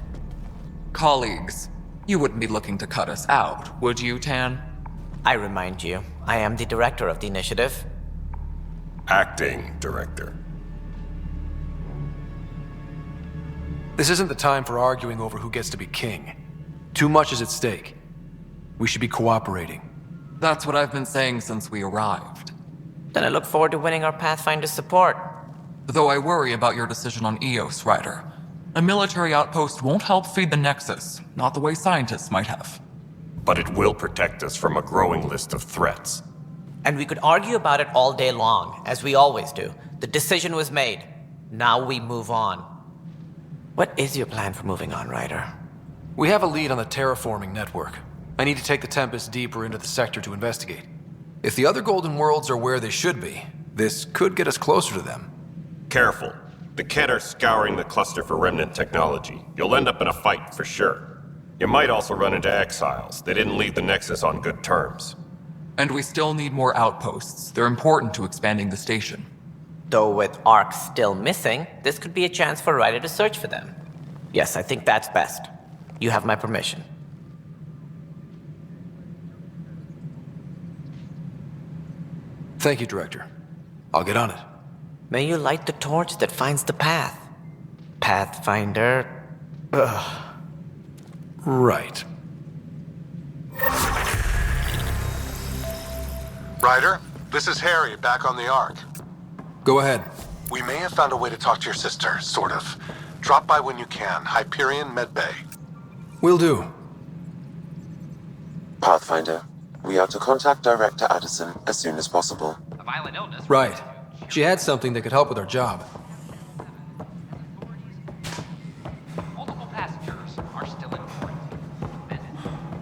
Colleagues, you wouldn't be looking to cut us out, would you, Tan? I remind you, I am the director of the initiative. Acting director. This isn't the time for arguing over who gets to be king. Too much is at stake. We should be cooperating. That's what I've been saying since we arrived. Then I look forward to winning our Pathfinder's support. Though I worry about your decision on Eos, Ryder. A military outpost won't help feed the Nexus, not the way scientists might have. But it will protect us from a growing list of threats. And we could argue about it all day long, as we always do. The decision was made. Now we move on. What is your plan for moving on, Ryder? We have a lead on the terraforming network. I need to take the Tempest deeper into the sector to investigate. If the other Golden Worlds are where they should be, this could get us closer to them. Careful. The Kett are scouring the cluster for remnant technology. You'll end up in a fight for sure. You might also run into exiles. They didn't leave the Nexus on good terms. And we still need more outposts. They're important to expanding the station. Though with Ark still missing, this could be a chance for Ryder to search for them. Yes, I think that's best. You have my permission. Thank you, Director. I'll get on it. May you light the torch that finds the path. Pathfinder. Ugh. Right. Ryder, this is Harry, back on the Ark. Go ahead. We may have found a way to talk to your sister, sort of. Drop by when you can. Hyperion Medbay. Will do. Pathfinder, we are to contact Director Addison as soon as possible. A violent illness. Right. She had something that could help with her job. Multiple passengers are still in quarantine. Bennett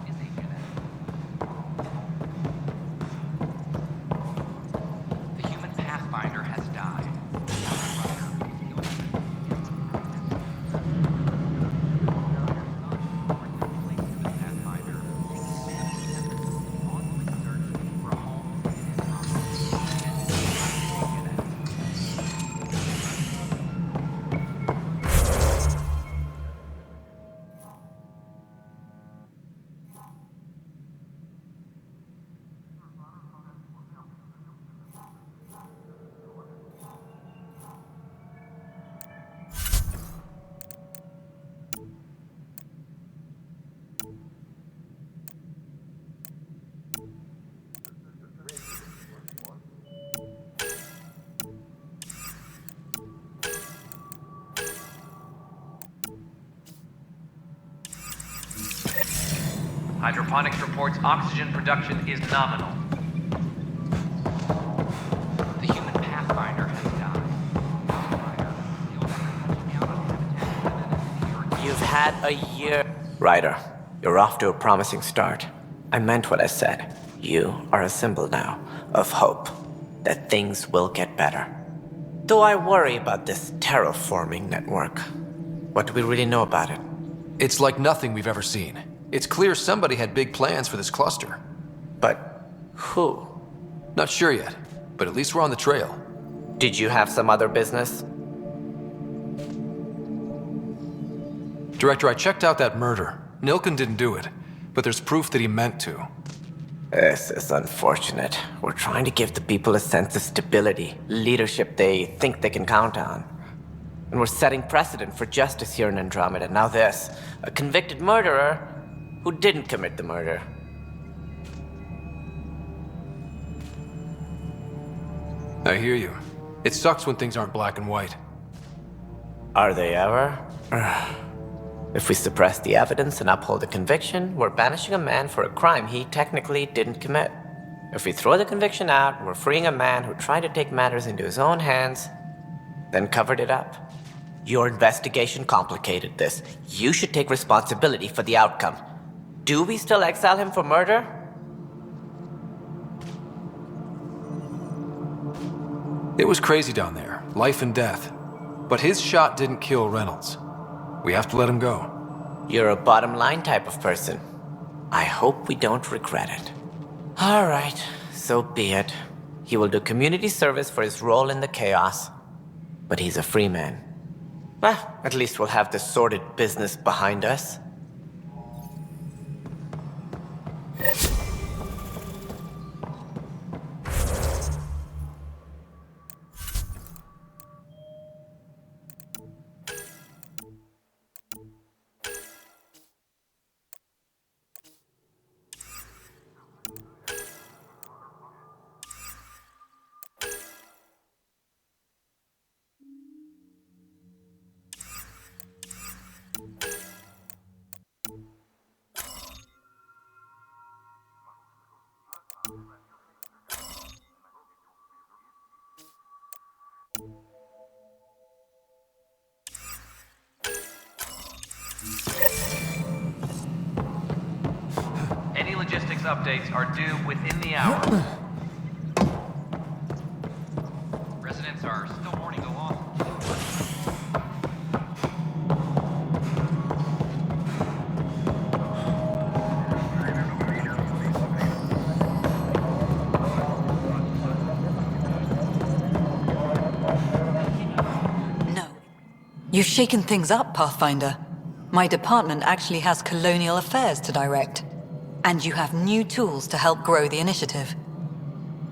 is a cadet. The human Pathfinder has died. Hydroponics reports oxygen production is nominal. The human Pathfinder has died. You've had a year. Ryder, you're off to a promising start. I meant what I said. You are a symbol now of hope that things will get better. Though I worry about this terraforming network. What do we really know about it? It's like nothing we've ever seen. It's clear somebody had big plans for this cluster. But who? Not sure yet, but at least we're on the trail. Did you have some other business? Director, I checked out that murder. Nilken didn't do it, but there's proof that he meant to. This is unfortunate. We're trying to give the people a sense of stability, leadership they think they can count on. And we're setting precedent for justice here in Andromeda. Now this, a convicted murderer who didn't commit the murder. I hear you. It sucks when things aren't black and white. Are they ever? If we suppress the evidence and uphold the conviction, we're banishing a man for a crime he technically didn't commit. If we throw the conviction out, we're freeing a man who tried to take matters into his own hands, then covered it up. Your investigation complicated this. You should take responsibility for the outcome. Do we still exile him for murder? It was crazy down there, life and death. But his shot didn't kill Reynolds. We have to let him go. You're a bottom line type of person. I hope we don't regret it. All right, so be it. He will do community service for his role in the chaos. But he's a free man. Well, at least we'll have the sordid business behind us. maintenance updates are due within the hour. Residents are still mourning the loss. You've shaken things up, Pathfinder. My department actually has colonial affairs to direct. And you have new tools to help grow the initiative.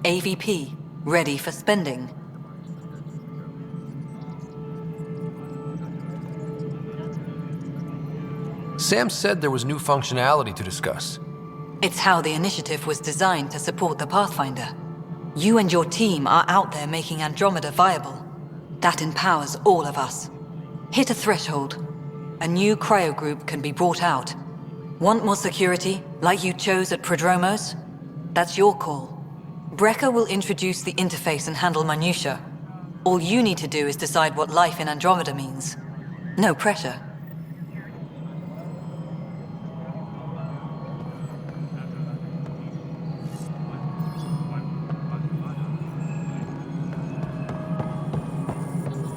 AVP, ready for spending. Sam said there was new functionality to discuss. It's how the initiative was designed to support the Pathfinder. You and your team are out there making Andromeda viable. That empowers all of us. Hit a threshold. A new cryo group can be brought out. Want more security, like you chose at Prodromos? That's your call. Brecker will introduce the interface and handle minutiae. All you need to do is decide what life in Andromeda means. No pressure.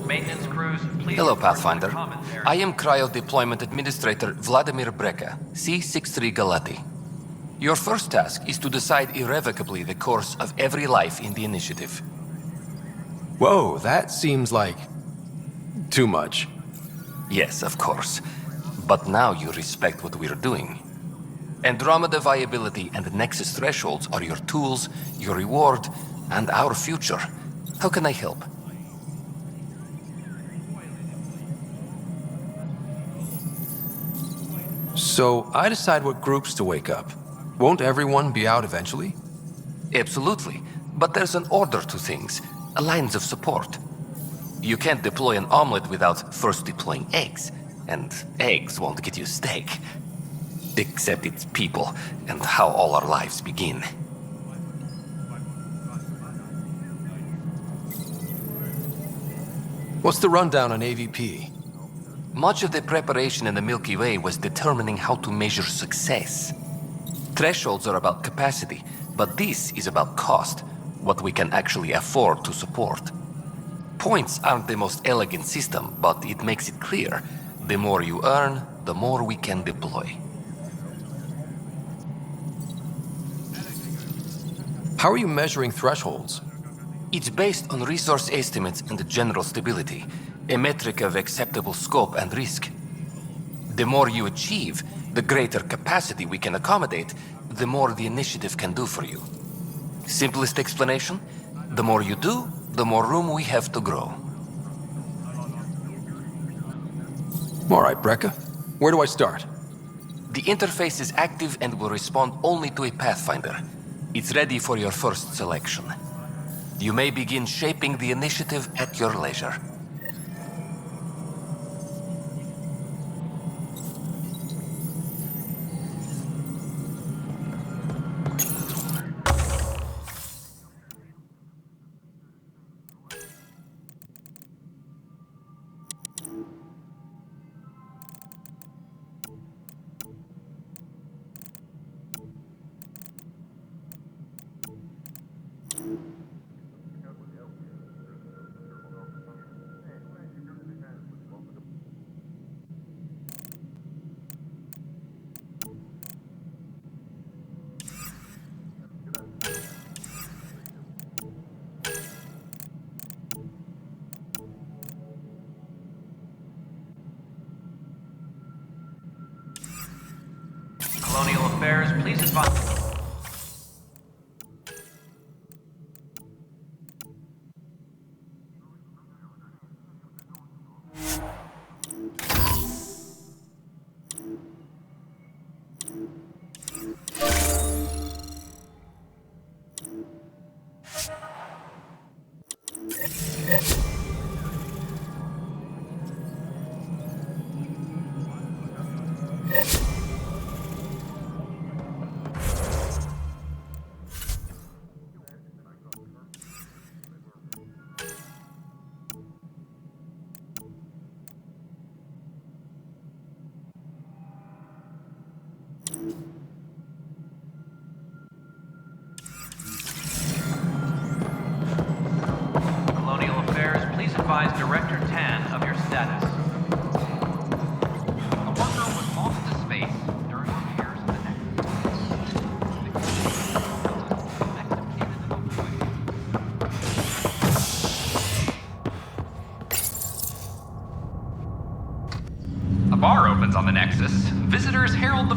Maintenance crews, please. Hello, Pathfinder. I am Cryo Deployment Administrator Vladimir Breka, C-63 Galati. Your first task is to decide irrevocably the course of every life in the initiative. Whoa, that seems like... too much. Yes, of course. But now you respect what we're doing. Andromeda viability and Nexus thresholds are your tools, your reward, and our future. How can I help? So, I decide what groups to wake up. Won't everyone be out eventually? Absolutely. But there's an order to things, lines of support. You can't deploy an omelet without first deploying eggs, and eggs won't get you steak. Except it's people, and how all our lives begin. What's the rundown on AVP? Much of the preparation in the Milky Way was determining how to measure success. Thresholds are about capacity, but this is about cost, what we can actually afford to support. Points aren't the most elegant system, but it makes it clear. The more you earn, the more we can deploy. How are you measuring thresholds? It's based on resource estimates and general stability, a metric of acceptable scope and risk. The more you achieve, the greater capacity we can accommodate, the more the initiative can do for you. Simplest explanation, the more you do, the more room we have to grow. All right, Breka. Where do I start? The interface is active and will respond only to a Pathfinder. It's ready for your first selection. You may begin shaping the initiative at your leisure. Colonial Affairs, please advise.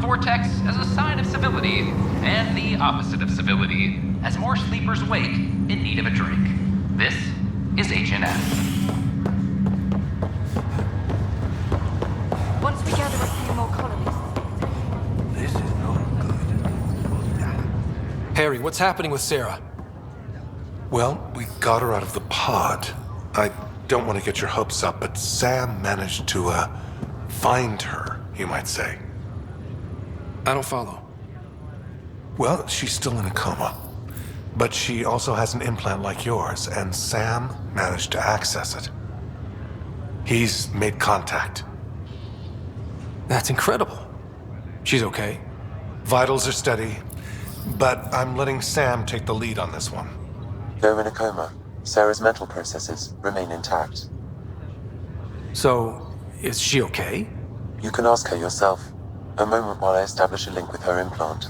vortex as a sign of civility, and the opposite of civility, as more sleepers wake in need of a drink. This is HNS. Once we gather a few more colonies. This is not good. Harry, what's happening with Sarah? Well, we got her out of the pod. I don't want to get your hopes up, but Sam managed to, find her, you might say. I don't follow. Well, she's still in a coma. But she also has an implant like yours, and Sam managed to access it. He's made contact. That's incredible. She's okay? Vitals are steady, but I'm letting Sam take the lead on this one. Though in a coma, Sarah's mental processes remain intact. So, is she okay? You can ask her yourself. A moment while I establish a link with her implant.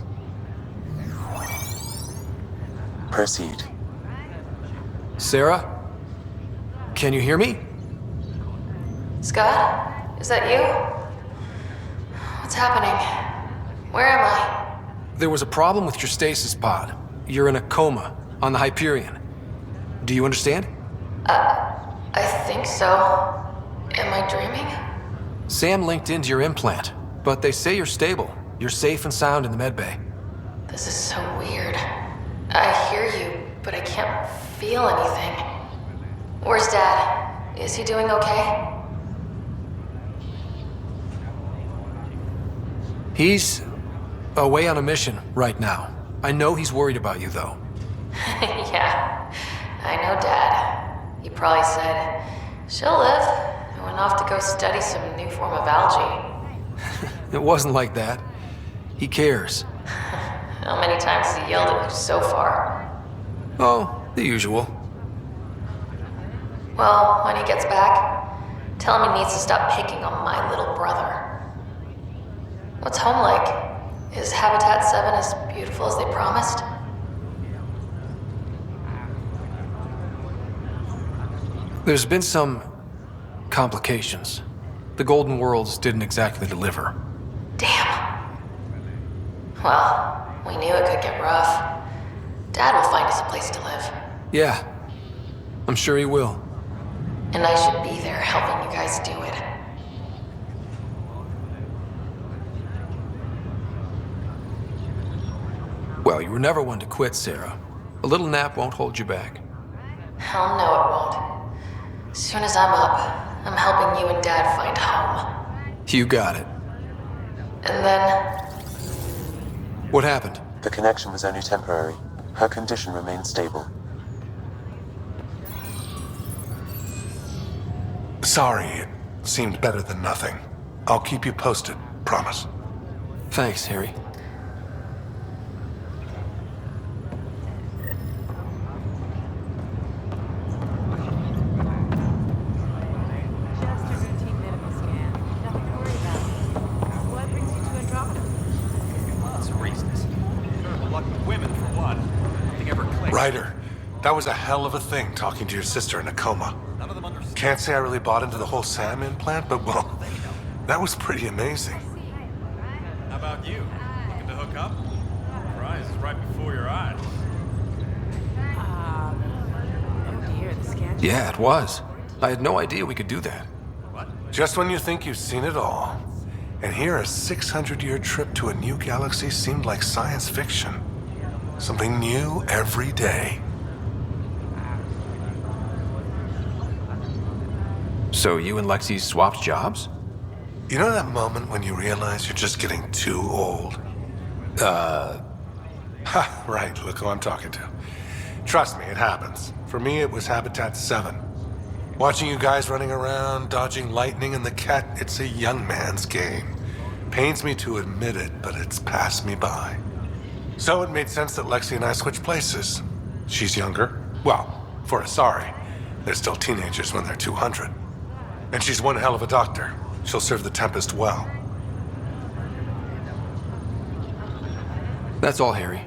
Proceed. Sarah? Can you hear me? Scott? Is that you? What's happening? Where am I? There was a problem with your stasis pod. You're in a coma on the Hyperion. Do you understand? I think so. Am I dreaming? Sam linked into your implant, but they say you're stable. You're safe and sound in the medbay. This is so weird. I hear you, but I can't feel anything. Where's Dad? Is he doing okay? He's away on a mission right now. I know he's worried about you, though. Yeah, I know Dad. He probably said, she'll live, and went off to go study some new form of algae. It wasn't like that. He cares. How many times has he yelled at you so far? Oh, the usual. Well, when he gets back, tell him he needs to stop picking on my little brother. What's home like? Is Habitat 7 as beautiful as they promised? There's been some complications. The Golden Worlds didn't exactly deliver. Damn. Well, we knew it could get rough. Dad will find us a place to live. Yeah, I'm sure he will. And I should be there helping you guys do it. Well, you were never one to quit, Sarah. A little nap won't hold you back. Hell no, it won't. As soon as I'm up, I'm helping you and Dad find home. You got it. And then... What happened? The connection was only temporary. Her condition remained stable. Sorry, it seemed better than nothing. I'll keep you posted, promise. Thanks, Harry. Just a routine medical scan. Nothing to worry about. What brings you to Andromeda? Lots of reasons. Terrible luck with women, for one. Nothing ever clicks. Ryder, that was a hell of a thing talking to your sister in a coma. None of them understand. Can't say I really bought into the whole Sam implant, but well, that was pretty amazing. How about you? Looking to hook up? Prize is right before your eyes. Oh dear, the scan. Yeah, it was. I had no idea we could do that. Just when you think you've seen it all. And here a 600-year trip to a new galaxy seemed like science fiction. Something new every day. So you and Lexi swapped jobs? You know that moment when you realize you're just getting too old? Ha, right, look who I'm talking to. Trust me, it happens. For me, it was Habitat 7. Watching you guys running around, dodging lightning and the cat, it's a young man's game. Pains me to admit it, but it's passed me by. So it made sense that Lexi and I switched places. She's younger. Well, for Asari. They're still teenagers when they're 200. And she's one hell of a doctor. She'll serve the Tempest well. That's all, Harry.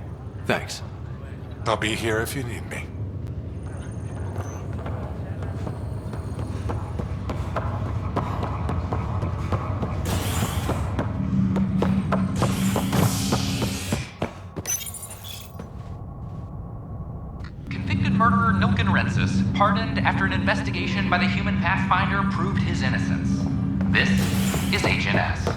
Thanks. I'll be here if you need me. murderer Nilken Rensis, pardoned after an investigation by the human Pathfinder proved his innocence. This is HNS.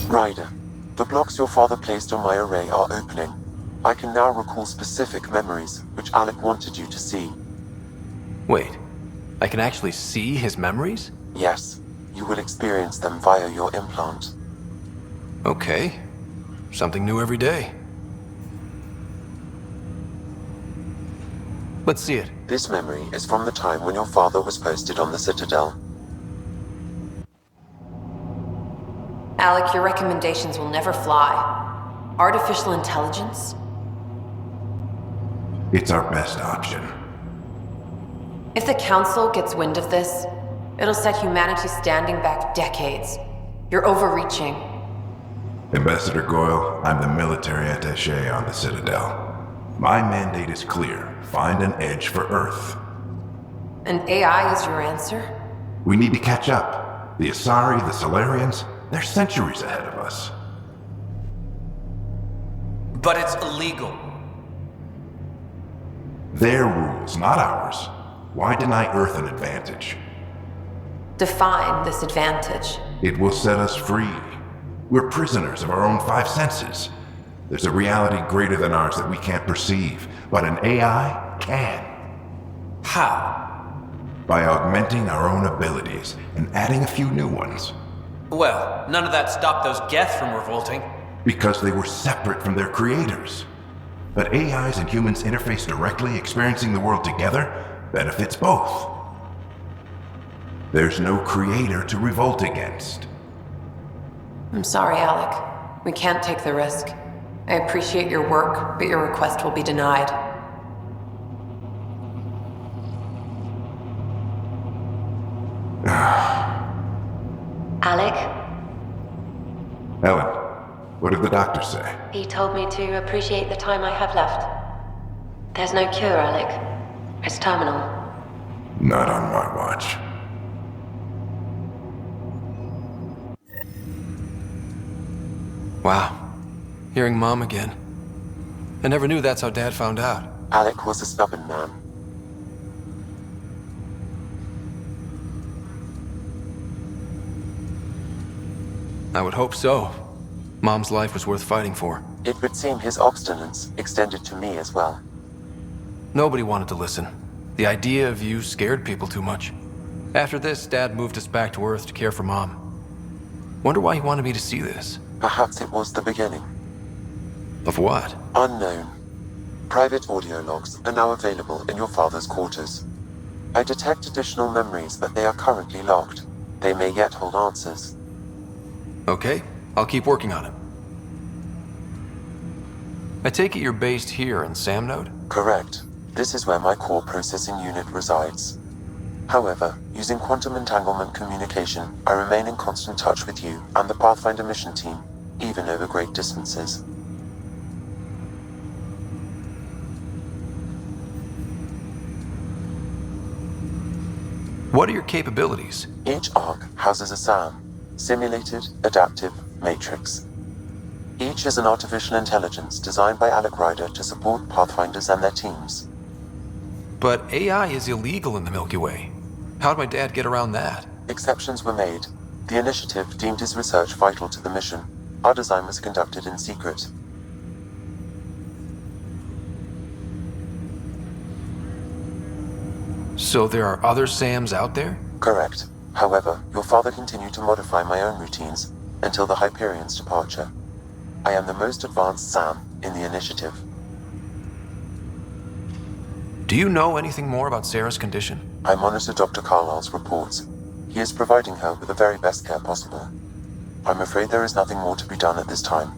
Ryder, the blocks your father placed on my array are opening. I can now recall specific memories, which Alec wanted you to see. Wait, I can actually see his memories? Yes, you will experience them via your implant. Okay. Something new every day. Let's see it. This memory is from the time when your father was posted on the Citadel. Alec, your recommendations will never fly. Artificial intelligence? It's our best option. If the Council gets wind of this, it'll set humanity standing back decades. You're overreaching. Ambassador Goyle, I'm the military attaché on the Citadel. My mandate is clear. Find an edge for Earth. And AI is your answer? We need to catch up. The Asari, the Solarians, they're centuries ahead of us. But it's illegal. Their rules, not ours. Why deny Earth an advantage? Define this advantage. It will set us free. We're prisoners of our own five senses. There's a reality greater than ours that we can't perceive, but an AI can. How? By augmenting our own abilities and adding a few new ones. Well, none of that stopped those Geth from revolting. Because they were separate from their creators. But AIs and humans interface directly, experiencing the world together, benefits both. There's no creator to revolt against. I'm sorry, Alec. We can't take the risk. I appreciate your work, but your request will be denied. Alec, Ellen, what did the doctor say? he told me to appreciate the time I have left. There's no cure, Alec. It's terminal. Not on my watch. Wow. Hearing Mom again. I never knew that's how Dad found out. Alec was a stubborn man. I would hope so. Mom's life was worth fighting for. It would seem his obstinance extended to me as well. Nobody wanted to listen. The idea of you scared people too much. After this, Dad moved us back to Earth to care for Mom. Wonder why he wanted me to see this. Perhaps it was the beginning. Of what? Unknown. Private audio logs are now available in your father's quarters. I detect additional memories, but they are currently locked. They may yet hold answers. Okay, I'll keep working on it. I take it you're based here in Samnode? Correct. This is where my core processing unit resides. However, using quantum entanglement communication, I remain in constant touch with you and the Pathfinder mission team, even over great distances. What are your capabilities? Each arc houses a SAM, Simulated Adaptive Matrix. Each is an artificial intelligence designed by Alec Ryder to support Pathfinders and their teams. But AI is illegal in the Milky Way. How'd my dad get around that? Exceptions were made. The initiative deemed his research vital to the mission. Our design was conducted in secret. So there are other SAMs out there? Correct. However, your father continued to modify my own routines until the Hyperion's departure. I am the most advanced SAM in the initiative. Do you know anything more about Sarah's condition? I monitor Dr. Carlisle's reports. He is providing her with the very best care possible. I'm afraid there is nothing more to be done at this time.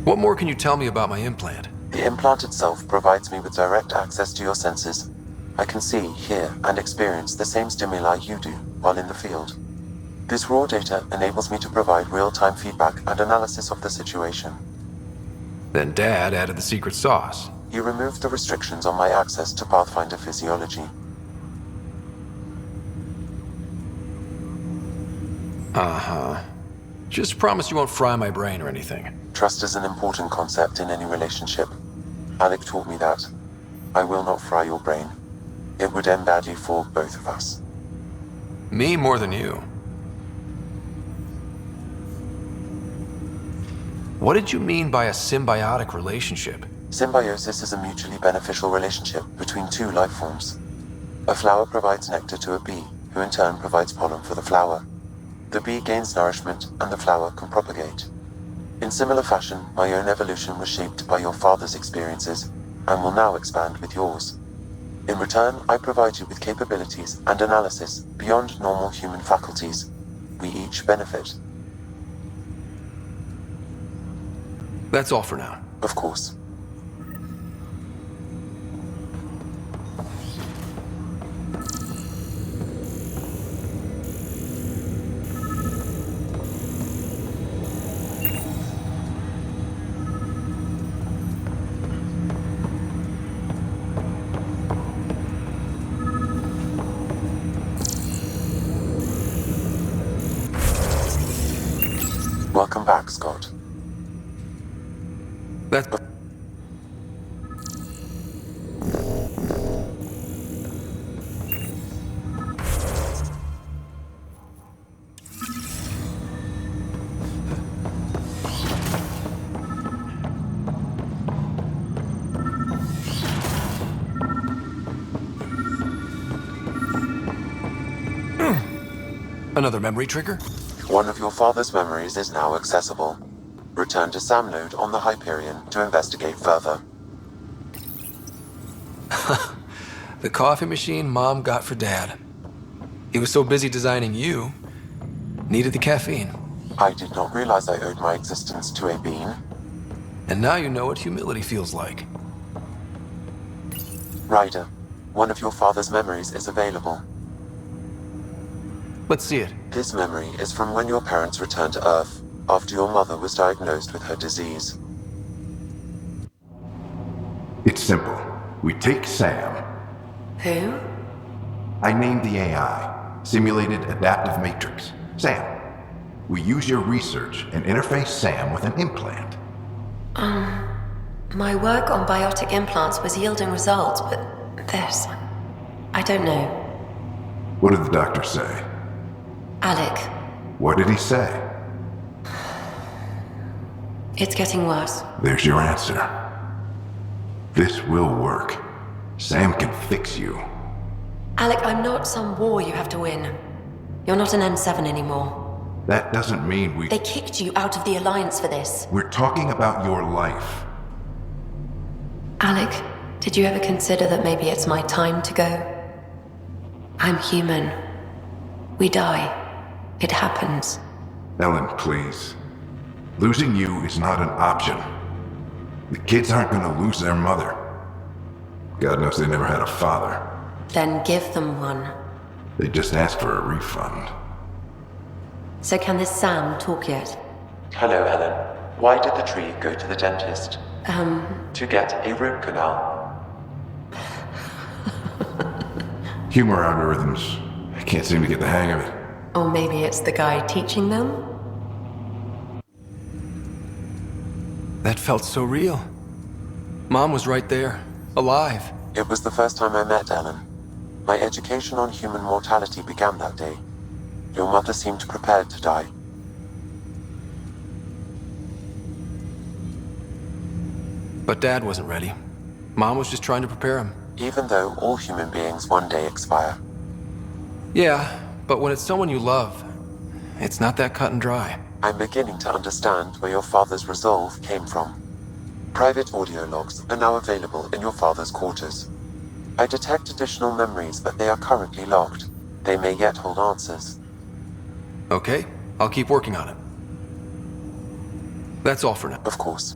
What more can you tell me about my implant? The implant itself provides me with direct access to your senses. I can see, hear, and experience the same stimuli you do while in the field. This raw data enables me to provide real-time feedback and analysis of the situation. Then Dad added the secret sauce. He removed the restrictions on my access to Pathfinder physiology. Uh-huh. Just promise you won't fry my brain or anything. Trust is an important concept in any relationship. Alec taught me that. I will not fry your brain. It would end badly for both of us. Me more than you. What did you mean by a symbiotic relationship? Symbiosis is a mutually beneficial relationship between two life forms. A flower provides nectar to a bee, who in turn provides pollen for the flower. The bee gains nourishment, and the flower can propagate. In similar fashion, my own evolution was shaped by your father's experiences, and will now expand with yours. In return, I provide you with capabilities and analysis beyond normal human faculties. We each benefit. That's all for now. Of course. Welcome back, Scott. That's... Another memory trigger? One of your father's memories is now accessible. Return to Sam node on the Hyperion to investigate further. The coffee machine Mom got for Dad. He was so busy designing you, needed the caffeine. I did not realize I owed my existence to a bean. And now you know what humility feels like. Ryder, one of your father's memories is available. Let's see it. This memory is from when your parents returned to Earth, after your mother was diagnosed with her disease. It's simple. We take Sam. Who? I named the AI, Simulated Adaptive Matrix. Sam. We use your research and interface Sam with an implant. My work on biotic implants was yielding results, but this... I don't know. What did the doctor say? Alec, What did he say? it's getting worse. There's your answer. This will work. Sam can fix you. Alec, I'm not some war you have to win. You're not an M7 anymore. That doesn't mean we... They kicked you out of the Alliance for this. We're talking about your life. Alec, did you ever consider that maybe it's my time to go? I'm human. We die. It happens. Ellen, please. Losing you is not an option. The kids aren't gonna lose their mother. God knows they never had a father. Then give them one. They just asked for a refund. So can this Sam talk yet? Hello, Ellen. Why did the tree go to the dentist? To get a root canal. Humor algorithms. I can't seem to get the hang of it. Or maybe it's the guy teaching them? That felt so real. Mom was right there, alive. It was the first time I met Ellen. My education on human mortality began that day. Your mother seemed prepared to die. But Dad wasn't ready. Mom was just trying to prepare him. Even though all human beings one day expire. Yeah, but when it's someone you love, it's not that cut and dry. I'm beginning to understand where your father's resolve came from. Private audio logs are now available in your father's quarters. I detect additional memories, but they are currently locked. They may yet hold answers. Okay, I'll keep working on it. That's all for now. Of course.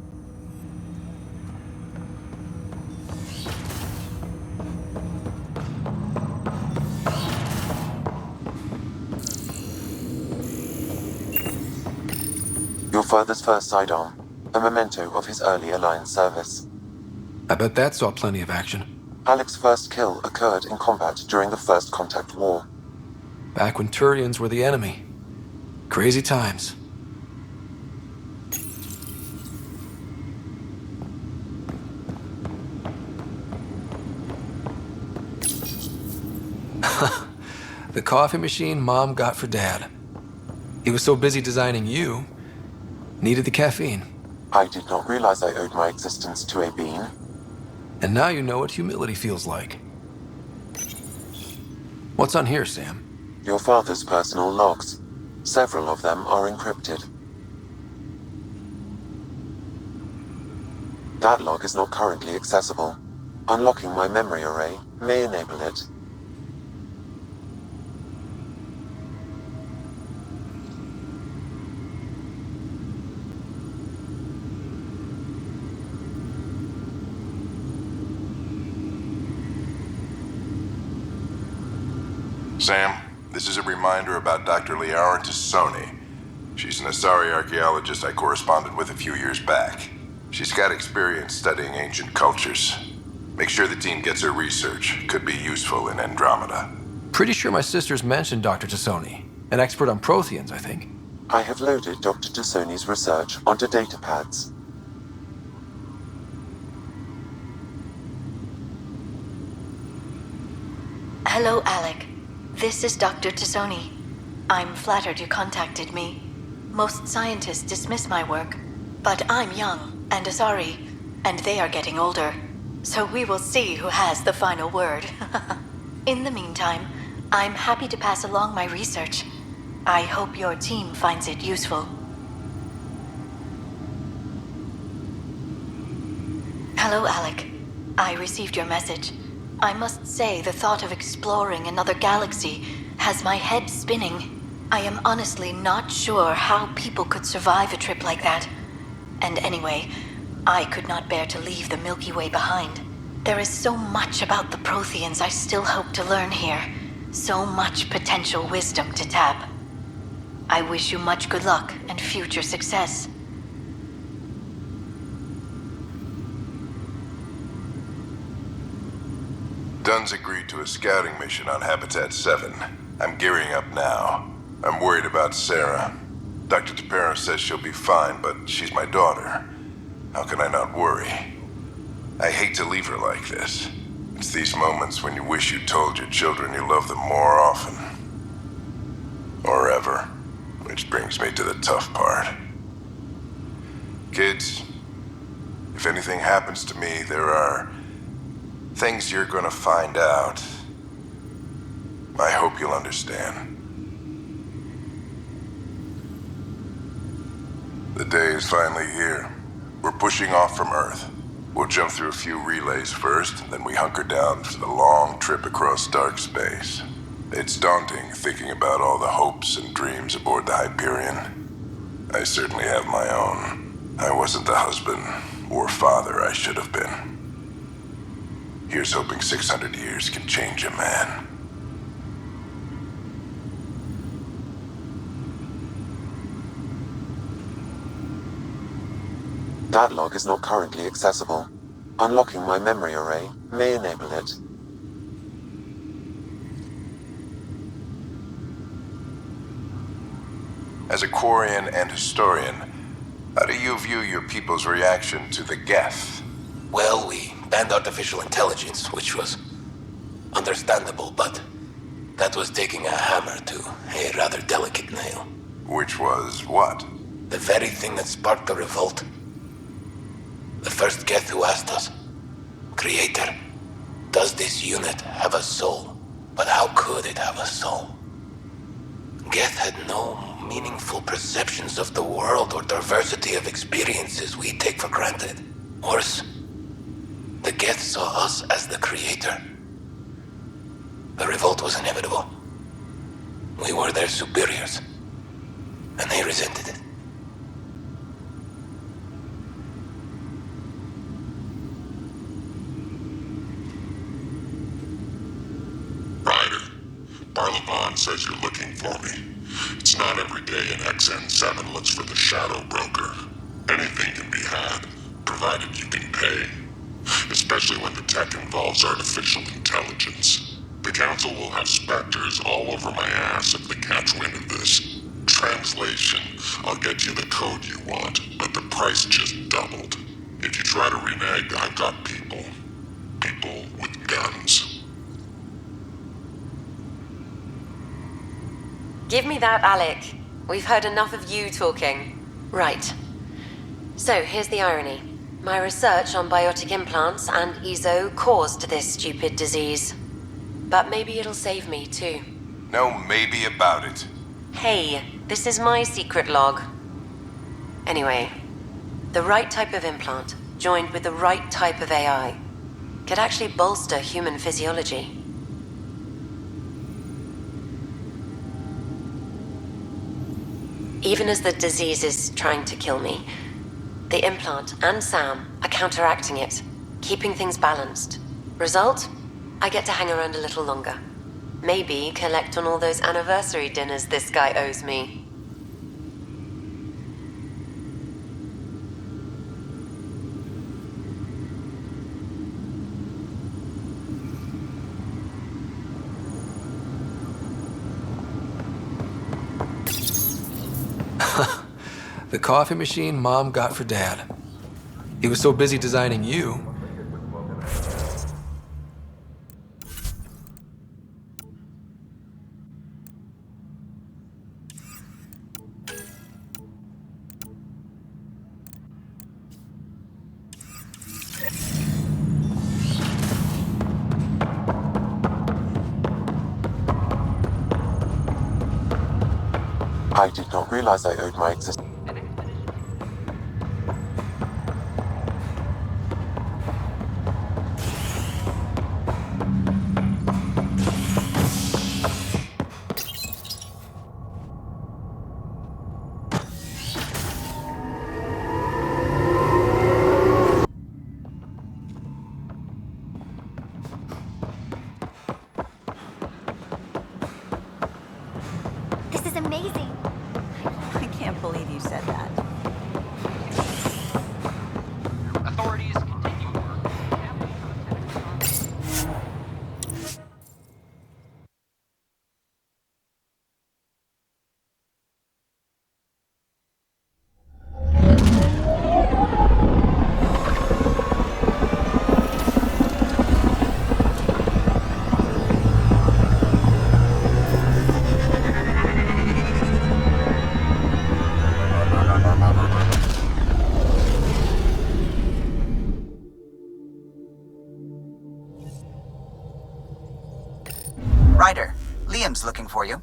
Your father's first sidearm, a memento of his earlier line service. I bet that saw plenty of action. Alec's first kill occurred in combat during the First Contact War. Back when Turians were the enemy. Crazy times. The coffee machine Mom got for Dad. He was so busy designing you, needed the caffeine. I did not realize I owed my existence to a bean. And now you know what humility feels like. What's on here, Sam? Your father's personal logs. Several of them are encrypted. That log is not currently accessible. Unlocking my memory array may enable it. Sam, this is a reminder about Dr. Liara Tassoni. She's an Asari archaeologist I corresponded with a few years back. She's got experience studying ancient cultures. Make sure the team gets her research. Could be useful in Andromeda. Pretty sure my sisters mentioned Dr. Tassoni. An expert on Protheans, I think. I have loaded Dr. Tassoni's research onto datapads. Hello, Alec. This is Dr. Tassoni. I'm flattered you contacted me. Most scientists dismiss my work, but I'm young and Asari, and they are getting older. So we will see who has the final word. In the meantime, I'm happy to pass along my research. I hope your team finds it useful. Hello, Alec. I received your message. I must say the thought of exploring another galaxy has my head spinning. I am honestly not sure how people could survive a trip like that. And anyway, I could not bear to leave the Milky Way behind. There is so much about the Protheans I still hope to learn here. So much potential wisdom to tap. I wish you much good luck and future success. Dunn's agreed to a scouting mission on Habitat 7. I'm gearing up now. I'm worried about Sarah. Dr. Tapero says she'll be fine, but she's my daughter. How can I not worry? I hate to leave her like this. It's these moments when you wish you told your children you love them more often. Or ever. Which brings me to the tough part. Kids, if anything happens to me, there are things you're gonna find out. I hope you'll understand. The day is finally here. We're pushing off from Earth. We'll jump through a few relays first, then we hunker down for the long trip across dark space. It's daunting thinking about all the hopes and dreams aboard the Hyperion. I certainly have my own. I wasn't the husband or father I should have been. Here's hoping 600 years can change a man. That log is not currently accessible. Unlocking my memory array may enable it. As a Quarian and historian, how do you view your people's reaction to the Geth? Well, we banned artificial intelligence, which was understandable, but that was taking a hammer to a rather delicate nail. Which was what? The very thing that sparked the revolt. The first Geth who asked us, Creator, does this unit have a soul? But how could it have a soul? Geth had no meaningful perceptions of the world or diversity of experiences we take for granted. Worse, the Geth saw us as the Creator. The revolt was inevitable. We were their superiors, and they resented it. Ryder, Barlavon says you're looking for me. It's Not every day an XN7 looks for the shadow broker. Anything can be had, provided you can pay. Especially when the tech involves artificial intelligence. The Council will have specters all over my ass if they catch wind of this. Translation, I'll get you the code you want, but the price just doubled. If you try to renege, I've got people. People with guns. Give me that, Alec. We've heard enough of you talking. Right. So, here's the irony. My research on biotic implants and EZO caused this stupid disease. But maybe it'll save me, too. No maybe about it. Hey, this is my secret log. Anyway, the right type of implant, joined with the right type of AI, could actually bolster human physiology. Even as the disease is trying to kill me, the implant and Sam are counteracting it, keeping things balanced. Result? I get to hang around a little longer. Maybe collect on all those anniversary dinners this guy owes me. The coffee machine Mom got for Dad. He was so busy designing you. I did not realize I owed my existence. This is amazing. I can't believe you said that. Authorities continue work. Ryder, Liam's looking for you.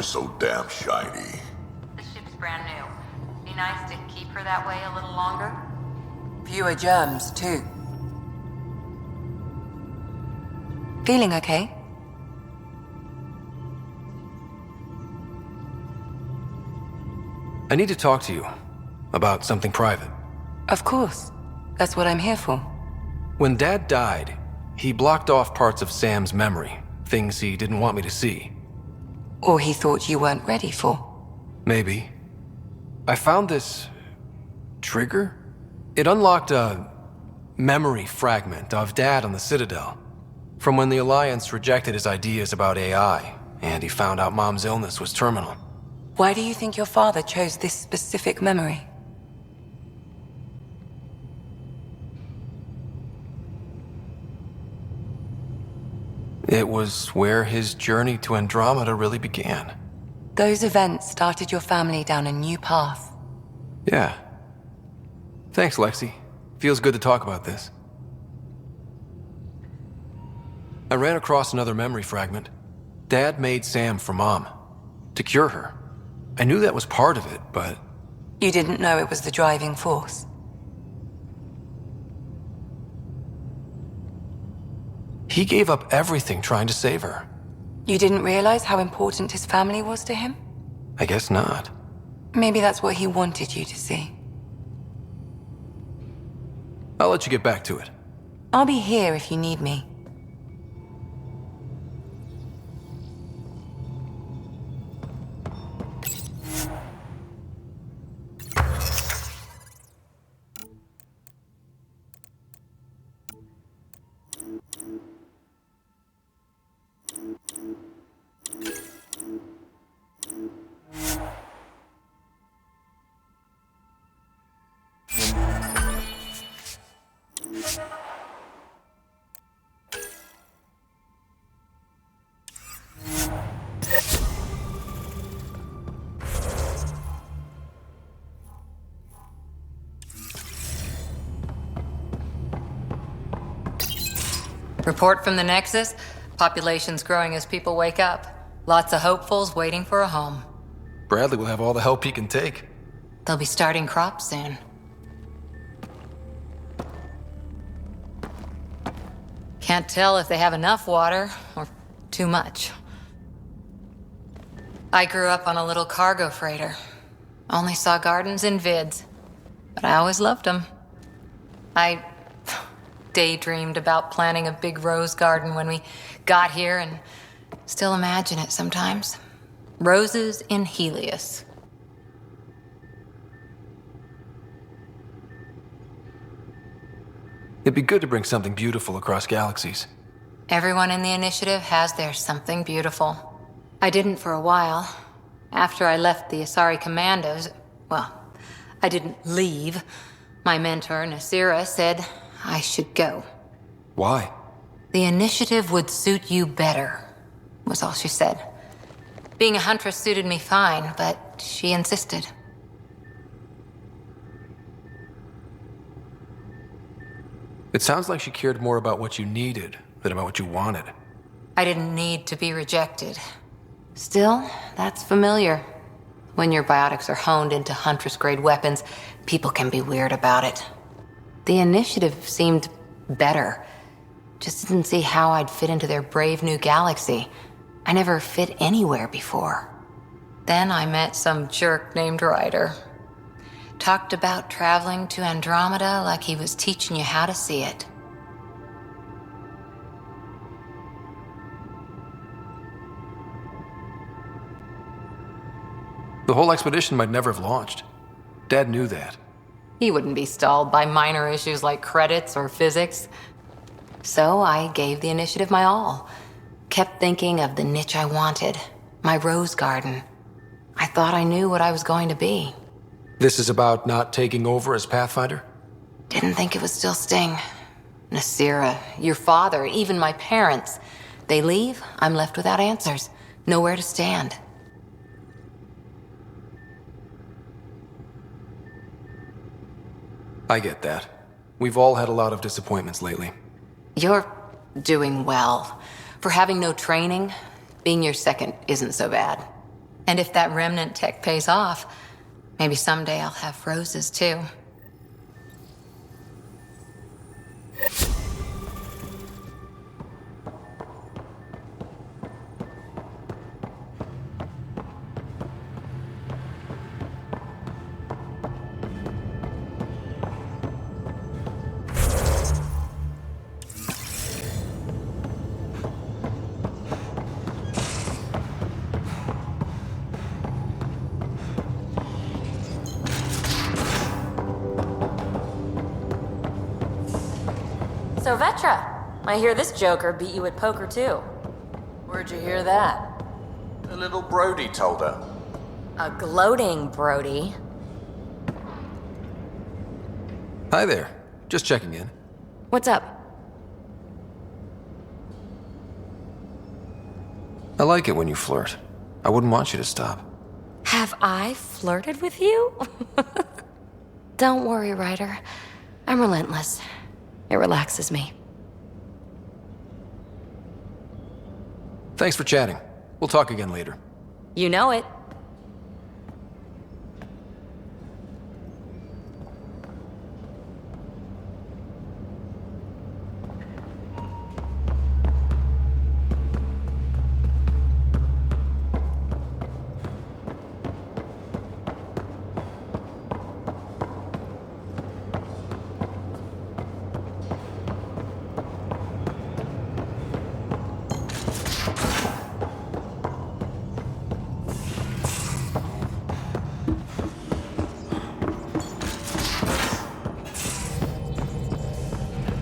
so damn shiny. The ship's brand new. Be nice to keep her that way a little longer. Fewer germs, too. Feeling okay? I need to talk to you about something private. Of course. That's what I'm here for. When Dad died, he blocked off parts of Sam's memory, things he didn't want me to see. Or he thought you weren't ready for. Maybe. I found this trigger. It unlocked a memory fragment of Dad on the Citadel, from when the Alliance rejected his ideas about AI, and he found out Mom's illness was terminal. Why do you think your father chose this specific memory? It was where his journey to Andromeda really began. Those events started your family down a new path. Yeah. Thanks, Lexi. Feels good to talk about this. I ran across another memory fragment. Dad made Sam for Mom, to cure her. I knew that was part of it, but... You didn't know it was the driving force. He gave up everything trying to save her. You didn't realize how important his family was to him? I guess not. Maybe that's what he wanted you to see. I'll let you get back to it. I'll be here if you need me. Report from the Nexus. Population's growing as people wake up. Lots of hopefuls waiting for a home. Bradley will have all the help he can take. They'll be starting crops soon. Can't tell if they have enough water or too much. I grew up on a little cargo freighter. Only saw gardens in vids, but I always loved them. I daydreamed about planting a big rose garden when we got here and still imagine it sometimes. Roses in Helios. It'd be good to bring something beautiful across galaxies. Everyone in the initiative has their something beautiful. I didn't for a while. After I left the Asari Commandos, well, I didn't leave. My mentor, Nasira, said I should go. Why? The initiative would suit you better, was all she said. Being a huntress suited me fine, but she insisted. It sounds like she cared more about what you needed than about what you wanted. I didn't need to be rejected. Still, that's familiar. When your biotics are honed into Huntress-grade weapons, people can be weird about it. The initiative seemed better. Just didn't see how I'd fit into their brave new galaxy. I never fit anywhere before. Then I met some jerk named Ryder. Talked about traveling to Andromeda like he was teaching you how to see it. The whole expedition might never have launched. Dad knew that. He wouldn't be stalled by minor issues like credits or physics. So I gave the initiative my all. Kept thinking of the niche I wanted. My rose garden. I thought I knew what I was going to be. This is about not taking over as Pathfinder? Didn't think it would still sting. Nasira, your father, even my parents. They leave, I'm left without answers. Nowhere to stand. I get that. We've all had a lot of disappointments lately. You're doing well. For having no training, being your second isn't so bad. And if that remnant tech pays off, maybe someday I'll have roses too. So Vetra, I hear this joker beat you at poker too. Where'd you hear that? The little Brody told her. A gloating Brody. Hi there. Just checking in. What's up? I like it when you flirt. I wouldn't want you to stop. Have I flirted with you? Don't worry, Ryder. I'm relentless. It relaxes me. Thanks for chatting. We'll talk again later. You know it.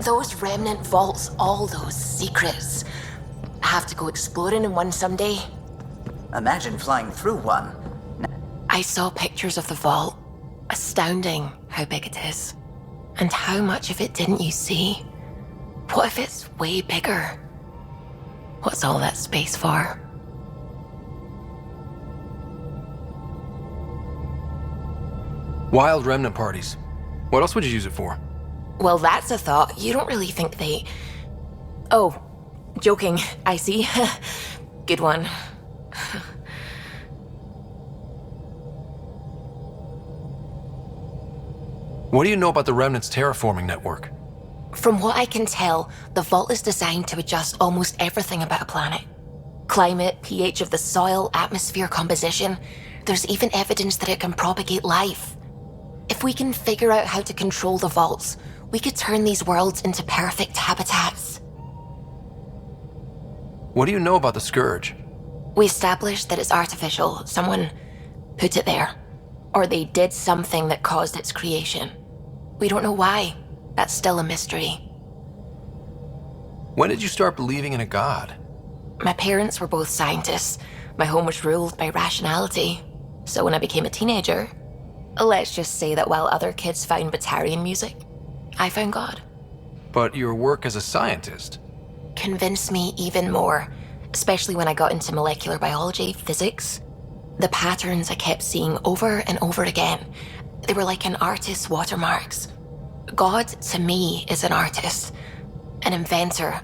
Those remnant vaults, all those secrets. I have to go exploring in one someday. Imagine flying through one. I saw pictures of the vault. Astounding how big it is. And how much of it didn't you see? What if it's way bigger? What's all that space for? Wild remnant parties. What else would you use it for? Well, that's a thought. You don't really think they... Oh, joking. I see. Good one. What do you know about the Remnant's terraforming network? From what I can tell, the vault is designed to adjust almost everything about a planet. Climate, pH of the soil, atmosphere composition. There's even evidence that it can propagate life. If we can figure out how to control the vaults, we could turn these worlds into perfect habitats. What do you know about the Scourge? We established that it's artificial. Someone put it there. Or they did something that caused its creation. We don't know why. That's still a mystery. When did you start believing in a god? My parents were both scientists. My home was ruled by rationality. So when I became a teenager, let's just say that while other kids found Batarian music, I found God. But your work as a scientist convinced me even more, especially when I got into molecular biology, physics. The patterns I kept seeing over and over again, they were like an artist's watermarks. God, to me, is an artist, an inventor,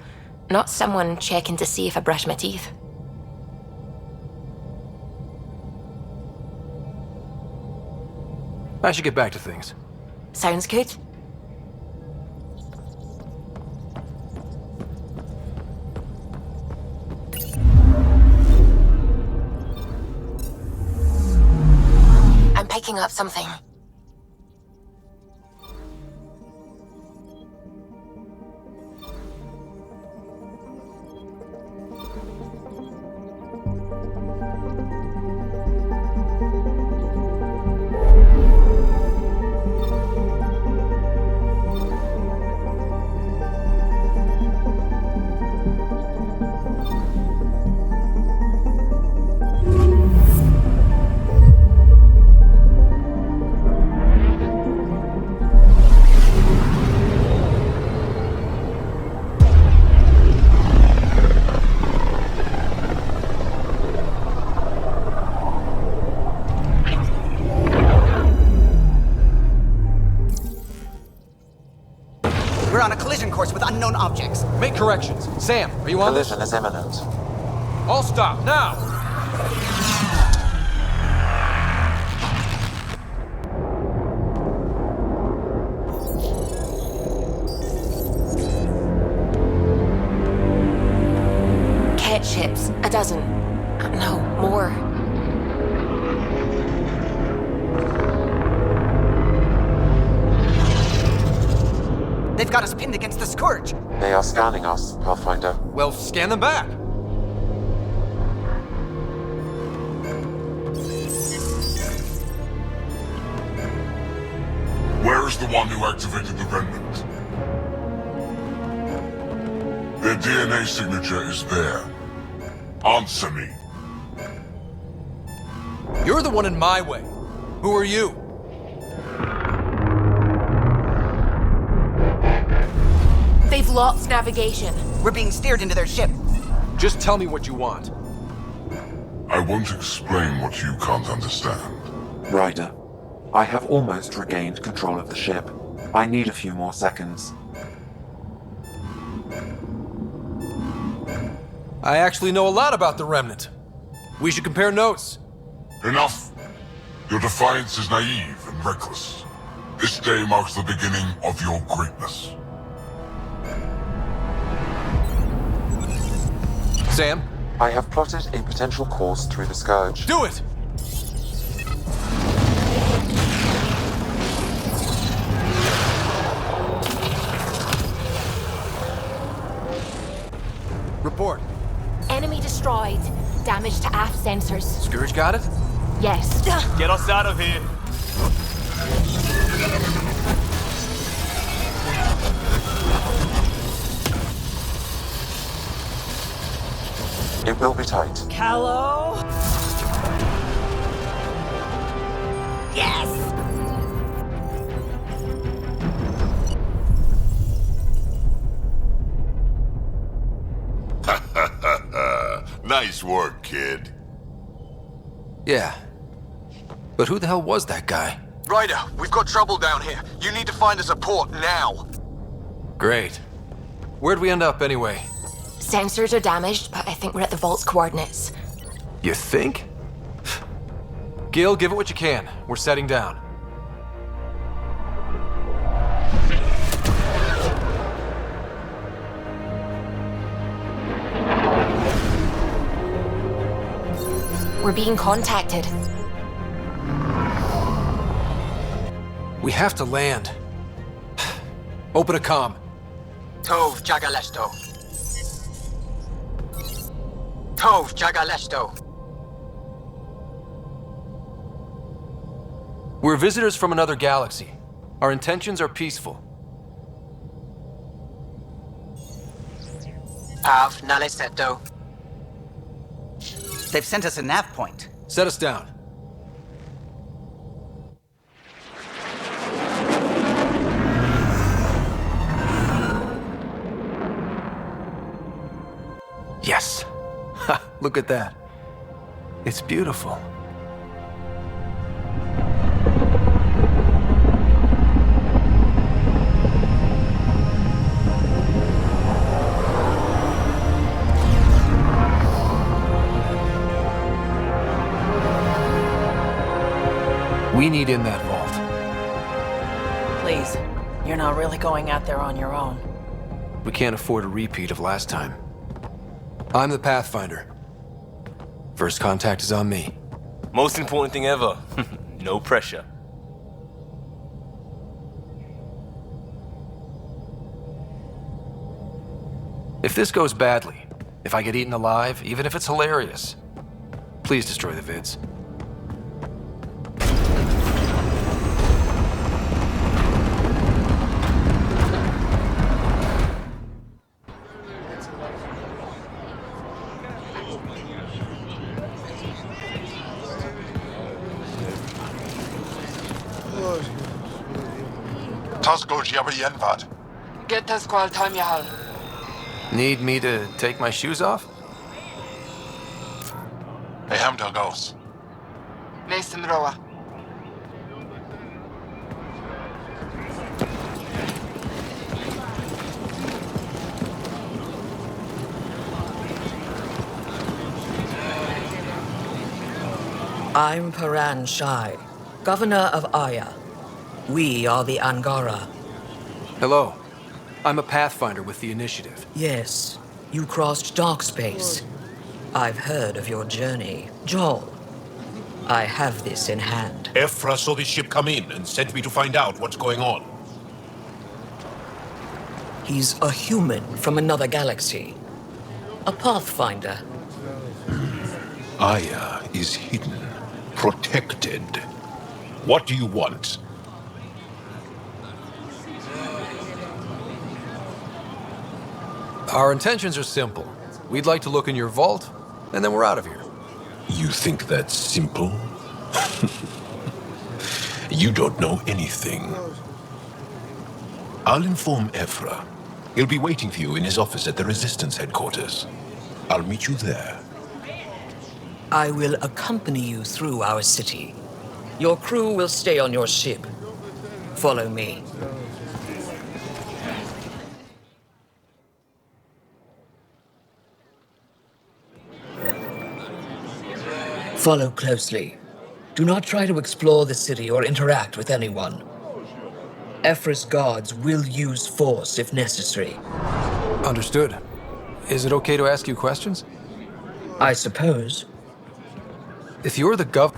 not someone checking to see if I brush my teeth. I should get back to things. Sounds good. I'm picking up something. We're on a collision course with unknown objects. Make corrections. Sam, are you on this? Collision is imminent. All stop, now! They've got us pinned against the Scourge. They are scanning us, Pathfinder. Well, scan them back. Where is the one who activated the remnant? Their DNA signature is there. Answer me. You're the one in my way. Who are you? They've lost navigation. We're being steered into their ship. Just tell me what you want. I won't explain what you can't understand. Ryder, I have almost regained control of the ship. I need a few more seconds. I actually know a lot about the Remnant. We should compare notes. Enough! Your defiance is naive and reckless. This day marks the beginning of your greatness. Sam? I have plotted a potential course through the Scourge. Do it! Report. Enemy destroyed. Damage to aft sensors. Scourge got it? Yes. Get us out of here. It will be tight. Callow? Yes! Nice work, kid. Yeah. But who the hell was that guy? Ryder, we've got trouble down here. You need to find us a port now. Great. Where'd we end up anyway? Sensors are damaged, but I think we're at the vault's coordinates. You think? Gil, give it what you can. We're setting down. We're being contacted. We have to land. Open a comm. Tov Jagaleshto. Tov Jagaleshto. We're visitors from another galaxy. Our intentions are peaceful. Av Naleseto. They've sent us a nav point. Set us down. Yes. Ha, look at that. It's beautiful. We need in that vault. Please, you're not really going out there on your own. We can't afford a repeat of last time. I'm the Pathfinder. First contact is on me. Most important thing ever. No pressure. If this goes badly, if I get eaten alive, even if it's hilarious, please destroy the vids. Tasgo Jiabayenvad. Get the squall time, Yahal. Need me to take my shoes off? They ham Dalgos. Mason Roa. I'm Paran Shai, Governor of Aya. We are the Angara. Hello. I'm a Pathfinder with the Initiative. Yes, you crossed dark space. I've heard of your journey. Joel, I have this in hand. Ephra saw the ship come in and sent me to find out what's going on. He's a human from another galaxy. A pathfinder. Aya is hidden, protected. What do you want? Our intentions are simple. We'd like to look in your vault, and then we're out of here. You think that's simple? You don't know anything. I'll inform Ephra. He'll be waiting for you in his office at the Resistance headquarters. I'll meet you there. I will accompany you through our city. Your crew will stay on your ship. Follow me. Follow closely. Do not try to explore the city or interact with anyone. Ephra's guards will use force if necessary. Understood. Is it okay to ask you questions? I suppose. If you're the gov...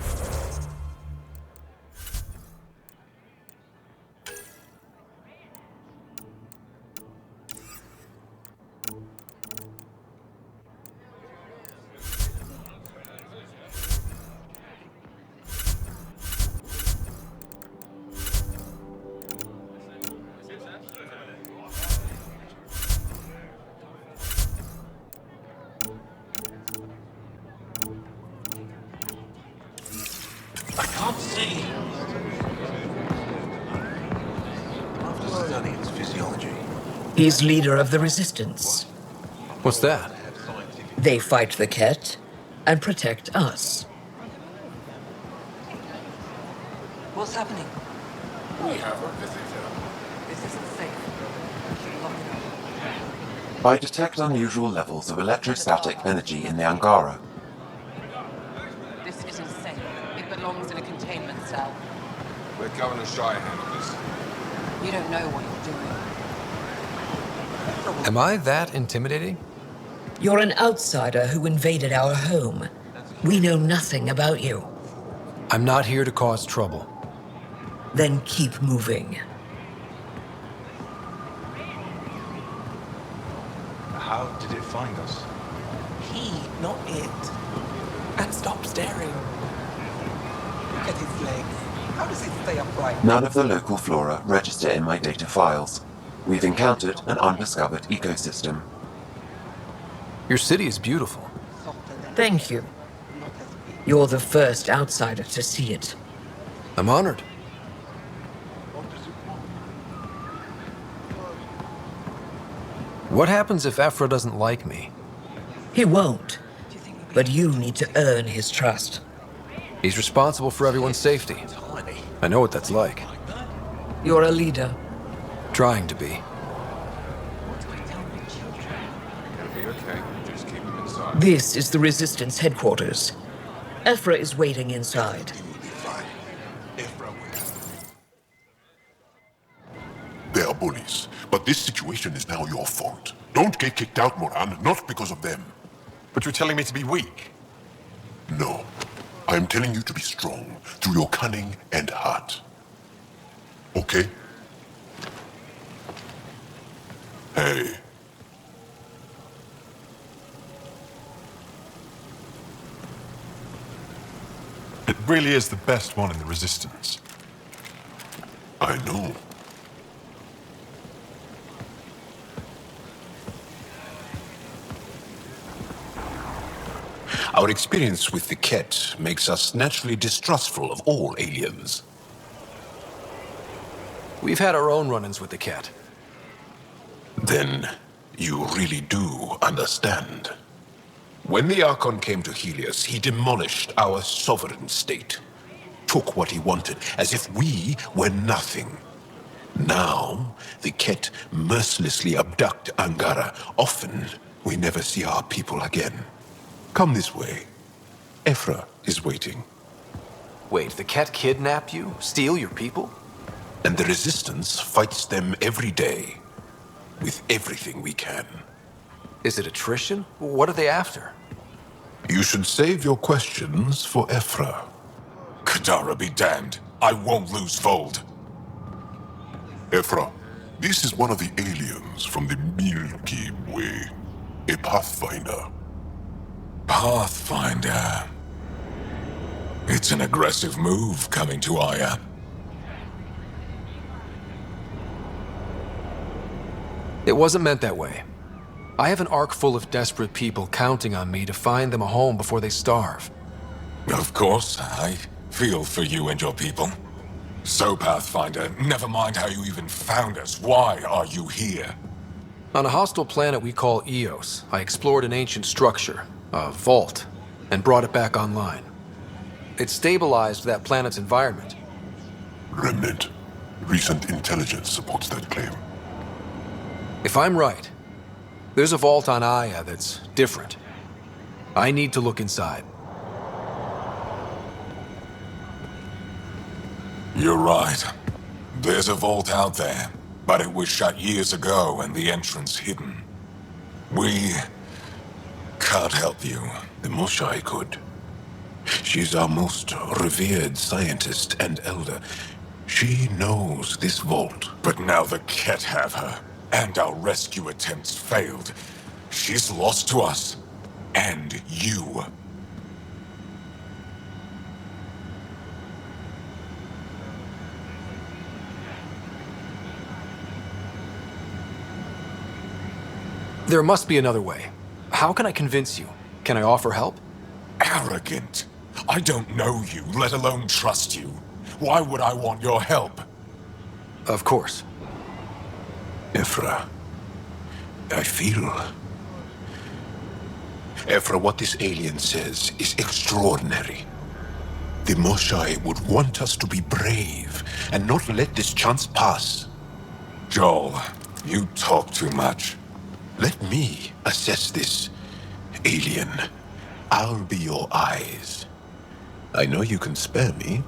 I can't see. After studying its physiology. He's leader of the Resistance. What's that? They fight the Ket and protect us. What's happening? We have a visitor. This isn't safe. I detect unusual levels of electrostatic energy in the Angara. This isn't safe. It belongs in a containment cell. Let Governor Shire handle this. You don't know what you're doing. Am I that intimidating? You're an outsider who invaded our home. We know nothing about you. I'm not here to cause trouble. Then keep moving. How did it find us? He, not it. And stop staring. Look at his legs. How does he stay upright? None of the local flora register in my data files. We've encountered an undiscovered ecosystem. Your city is beautiful. Thank you. You're the first outsider to see it. I'm honored. What happens if Ephra doesn't like me? He won't. But you need to earn his trust. He's responsible for everyone's safety. I know what that's like. You're a leader. Trying to be. This is the Resistance headquarters. Ephra is waiting inside. They are bullies, but this situation is now your fault. Don't get kicked out, Moran, not because of them. But you're telling me to be weak? No. I am telling you to be strong through your cunning and heart. Okay? Hey. It really is the best one in the Resistance. I know. Our experience with the Ket makes us naturally distrustful of all aliens. We've had our own run-ins with the cat. Then you really do understand. When the Archon came to Helios, he demolished our sovereign state. Took what he wanted, as if we were nothing. Now, the Ket mercilessly abduct Angara. Often, we never see our people again. Come this way. Ephra is waiting. Wait, the cat kidnapped you? Steal your people? And the Resistance fights them every day. With everything we can. Is it attrition? What are they after? You should save your questions for Ephra. Kadara be damned. I won't lose Fold. Ephra, This is one of the aliens from the Milky Way. A Pathfinder. Pathfinder. It's an aggressive move coming to Aya. It wasn't meant that way. I have an ark full of desperate people counting on me to find them a home before they starve. Of course, I feel for you and your people. So, Pathfinder, never mind how you even found us. Why are you here? On a hostile planet we call Eos, I explored an ancient structure, a vault, and brought it back online. It stabilized that planet's environment. Remnant. Recent intelligence supports that claim. If I'm right, there's a vault on Aya that's different. I need to look inside. You're right. There's a vault out there, but it was shut years ago and the entrance hidden. We can't help you. The Moshai could. She's our most revered scientist and elder. She knows this vault. But now the Ket have her, and our rescue attempts failed. She's lost to us, and you. There must be another way. How can I convince you? Can I offer help? Arrogant. I don't know you, let alone trust you. Why would I want your help? Of course. Ephra, I feel... Ephra, what this alien says is extraordinary. The Moshai would want us to be brave and not let this chance pass. Joel, you talk too much. Let me assess this alien. I'll be your eyes. I know you can spare me.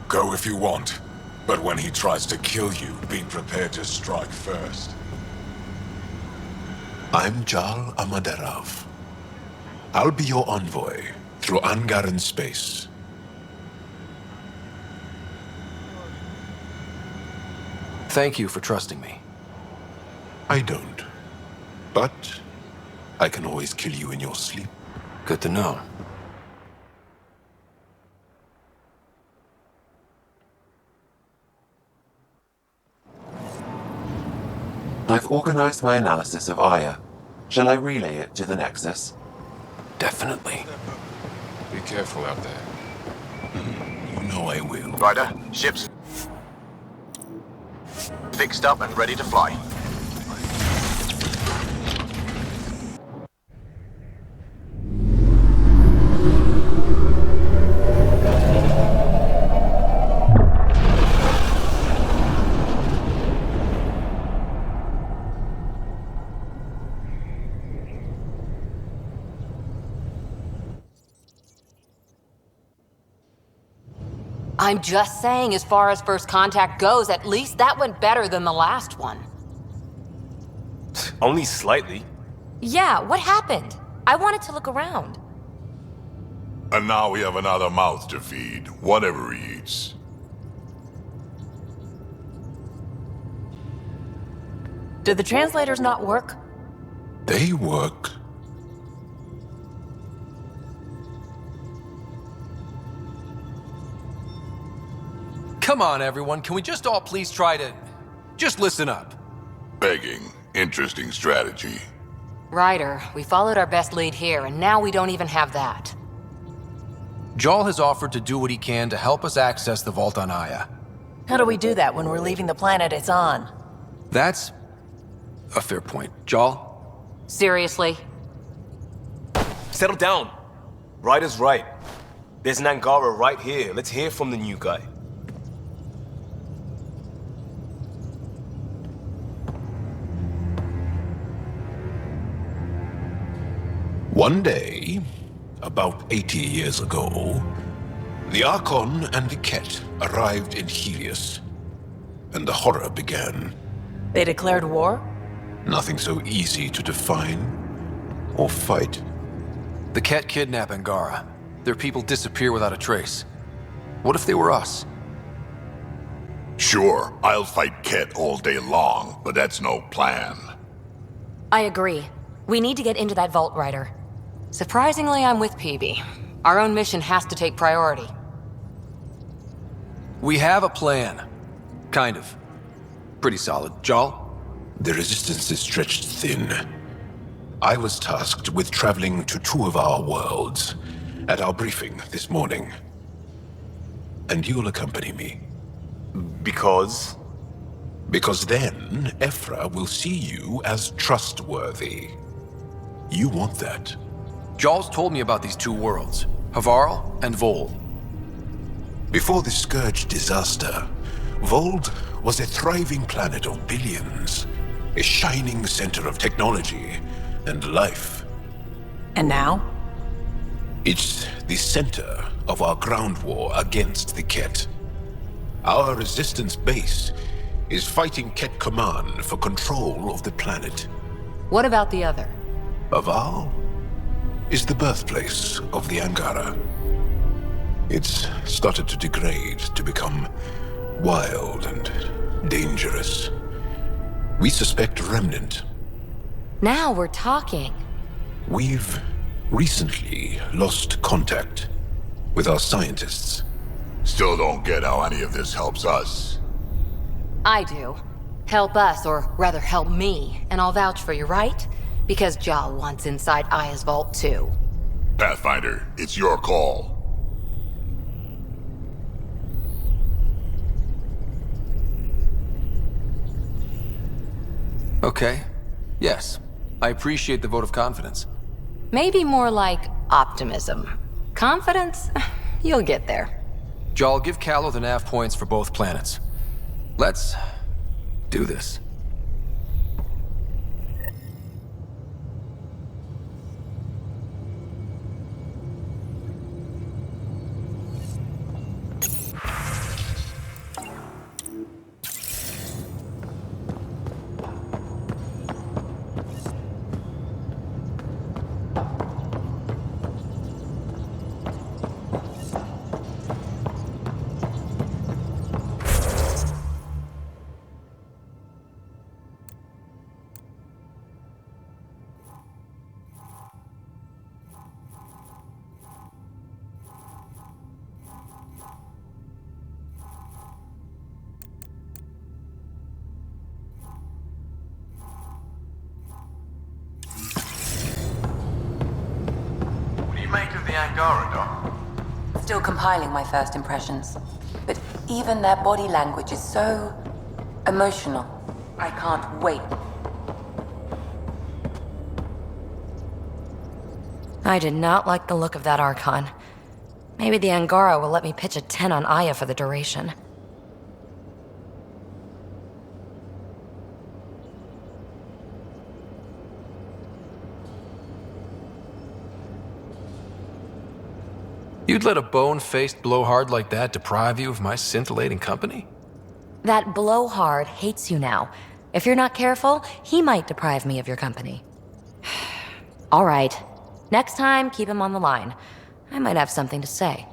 Go if you want. But when he tries to kill you, be prepared to strike first. I'm Jal Amaderov. I'll be your envoy through Angaran space. Thank you for trusting me. I don't. But I can always kill you in your sleep. Good to know. I've organized my analysis of Aya. Shall I relay it to the Nexus? Definitely. Be careful out there. You know I will. Ryder, ship's fixed up and ready to fly. I'm just saying, as far as first contact goes, at least that went better than the last one. Only slightly. Yeah, what happened? I wanted to look around. And now we have another mouth to feed, whatever he eats. Did the translators not work? They work. Come on, everyone. Can we just all please try to... just listen up? Begging. Interesting strategy. Ryder, we followed our best lead here, and now we don't even have that. Jal has offered to do what he can to help us access the vault on Aya. How do we do that when we're leaving the planet it's on? That's a fair point. Jal? Seriously? Settle down. Ryder's right. There's an Angara right here. Let's hear from the new guy. One day, about 80 years ago, the Archon and the Ket arrived in Helios, and the horror began. They declared war? Nothing so easy to define or fight. The Ket kidnap Angara. Their people disappear without a trace. What if they were us? Sure, I'll fight Ket all day long, but that's no plan. I agree. We need to get into that vault, Ryder. Surprisingly, I'm with PB. Our own mission has to take priority. We have a plan. Kind of. Pretty solid. Jal? The resistance is stretched thin. I was tasked with traveling to two of our worlds at our briefing this morning. And you'll accompany me. Because? Because then, Ephra will see you as trustworthy. You want that. Jal's told me about these two worlds, Havarl and Vold. Before the Scourge disaster, Vold was a thriving planet of billions, a shining center of technology and life. And now? It's the center of our ground war against the Ket. Our resistance base is fighting Ket Command for control of the planet. What about the other? Havarl is the birthplace of the Angara. It's started to degrade, to become wild and dangerous. We suspect Remnant. Now we're talking. We've recently lost contact with our scientists. Still don't get how any of this helps us. I do. Help us, or rather help me, and I'll vouch for you, right? Because Jal wants inside Aya's vault too. Pathfinder, it's your call. Okay. Yes. I appreciate the vote of confidence. Maybe more like optimism. Confidence? You'll get there. Jal, give Callow the nav points for both planets. Let's do this. Make of the Angara, Doc? Still compiling my first impressions. But even their body language is so emotional. I can't wait. I did not like the look of that Archon. Maybe the Angara will let me pitch a 10 on Aya for the duration. You'd let a bone-faced blowhard like that deprive you of my scintillating company? That blowhard hates you now. If you're not careful, he might deprive me of your company. All right. Next time, keep him on the line. I might have something to say.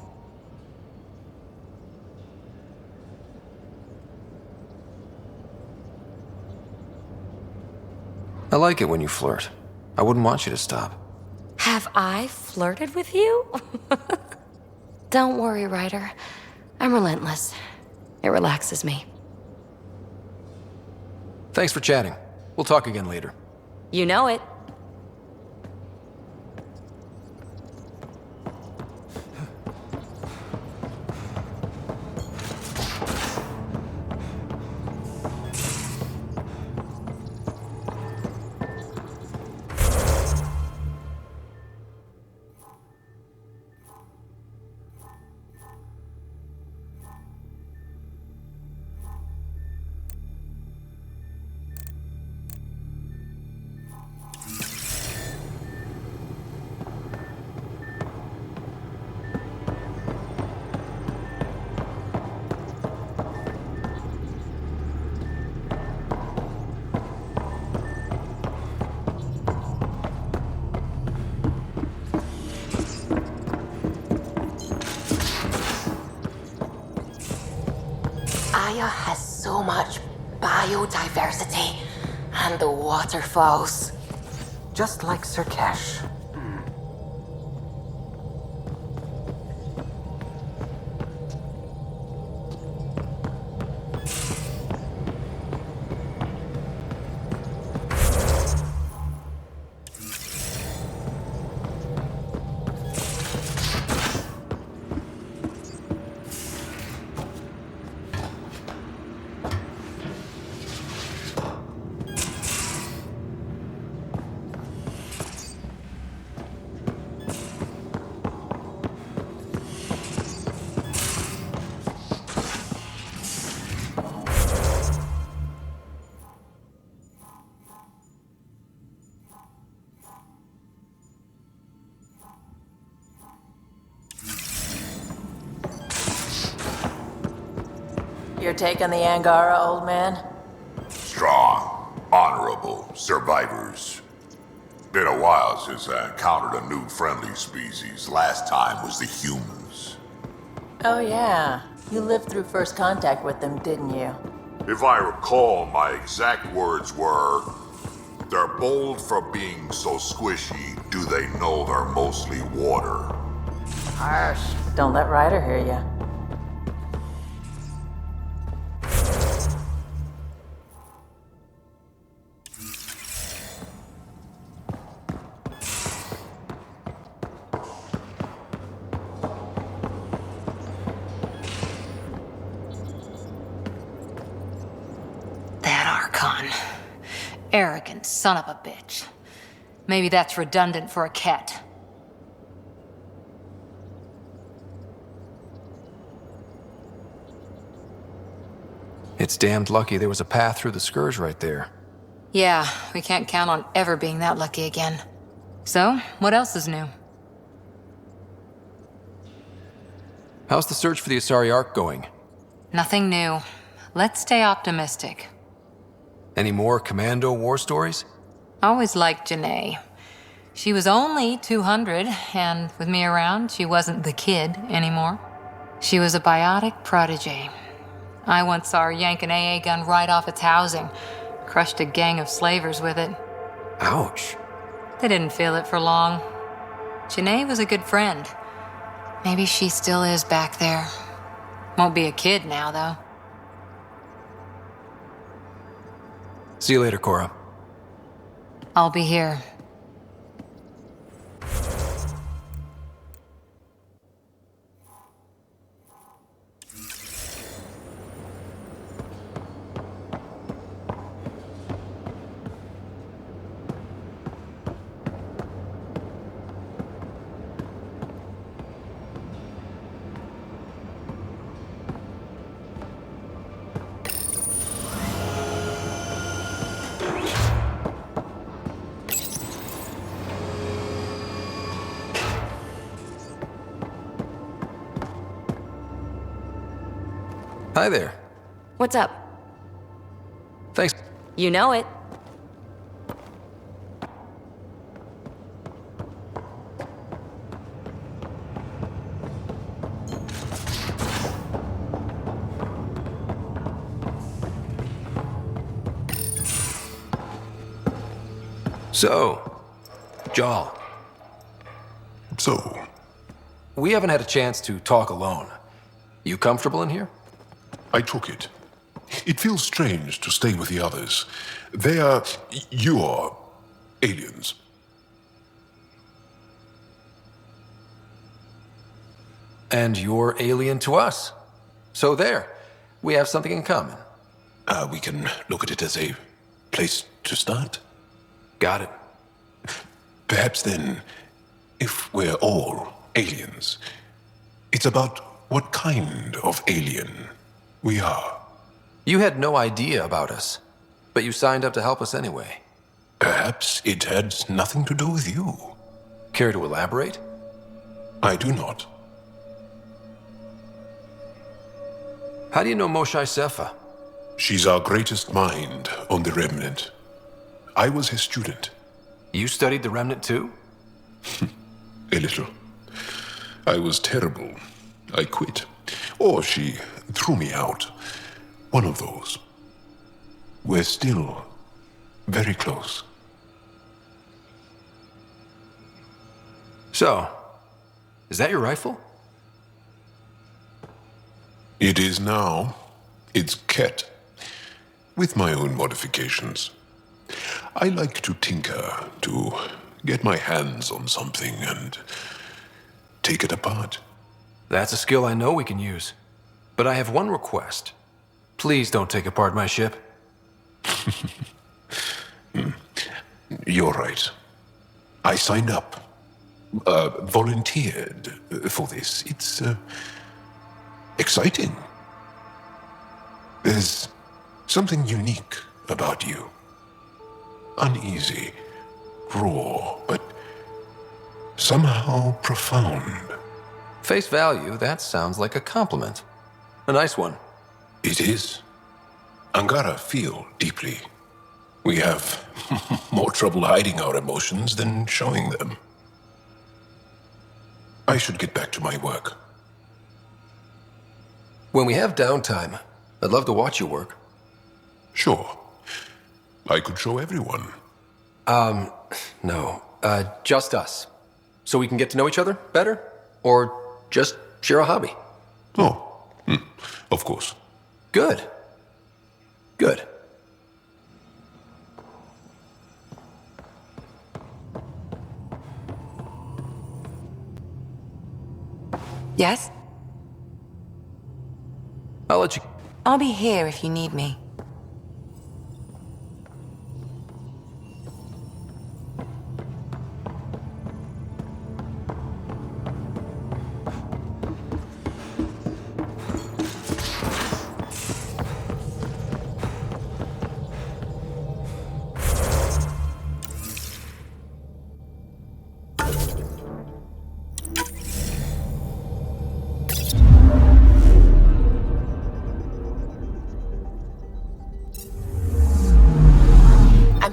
I like it when you flirt. I wouldn't want you to stop. Have I flirted with you? Don't worry, Ryder. I'm relentless. It relaxes me. Thanks for chatting. We'll talk again later. You know it. Gaia has so much biodiversity. And the waterfalls. Just like Sirkesh. Your take on the Angara, old man? Strong, honorable survivors. Been a while since I encountered a new friendly species. Last time was the humans. Oh yeah, you lived through first contact with them, didn't you? If I recall, my exact words were, "They're bold for being so squishy, do they know they're mostly water?" Harsh. Don't let Ryder hear you. That Archon. Arrogant son of a bitch. Maybe that's redundant for a cat. It's damned lucky there was a path through the Scourge right there. Yeah, we can't count on ever being that lucky again. So, what else is new? How's the search for the Asari Ark going? Nothing new. Let's stay optimistic. Any more Commando war stories? Always liked Janae. She was only 200, and with me around, she wasn't the kid anymore. She was a biotic prodigy. I once saw her yank an AA gun right off its housing. Crushed a gang of slavers with it. Ouch. They didn't feel it for long. Janae was a good friend. Maybe she still is back there. Won't be a kid now, though. See you later, Cora. I'll be here. Hi there. What's up? Thanks. You know it. So, Jal. So? We haven't had a chance to talk alone. You comfortable in here? I took it. It feels strange to stay with the others. They are... you are... aliens. And you're alien to us. So there. We have something in common. We can look at it as a place to start. Got it. Perhaps then, if we're all aliens, it's about what kind of alien we are. You had no idea about us, but you signed up to help us anyway. Perhaps it had nothing to do with you. Care to elaborate? I do not. How do you know Moshae Sefa? She's our greatest mind on the Remnant. I was his student. You studied the Remnant too? A little. I was terrible. I quit. Or she threw me out. One of those. We're still very close. So, is that your rifle? It is now. It's Ket, with my own modifications. I like to tinker, to get my hands on something and take it apart. That's a skill I know we can use. But I have one request. Please don't take apart my ship. You're right. I signed up. Volunteered for this. It's exciting. There's something unique about you. Uneasy, raw, but somehow profound. Face value, that sounds like a compliment. A nice one. It is. Angara feel deeply. We have more trouble hiding our emotions than showing them. I should get back to my work. When we have downtime, I'd love to watch you work. Sure. I could show everyone. No. Just us. So we can get to know each other better? Or just share a hobby? Oh, of course. Good. Good. Yes? I'll let you... I'll be here if you need me.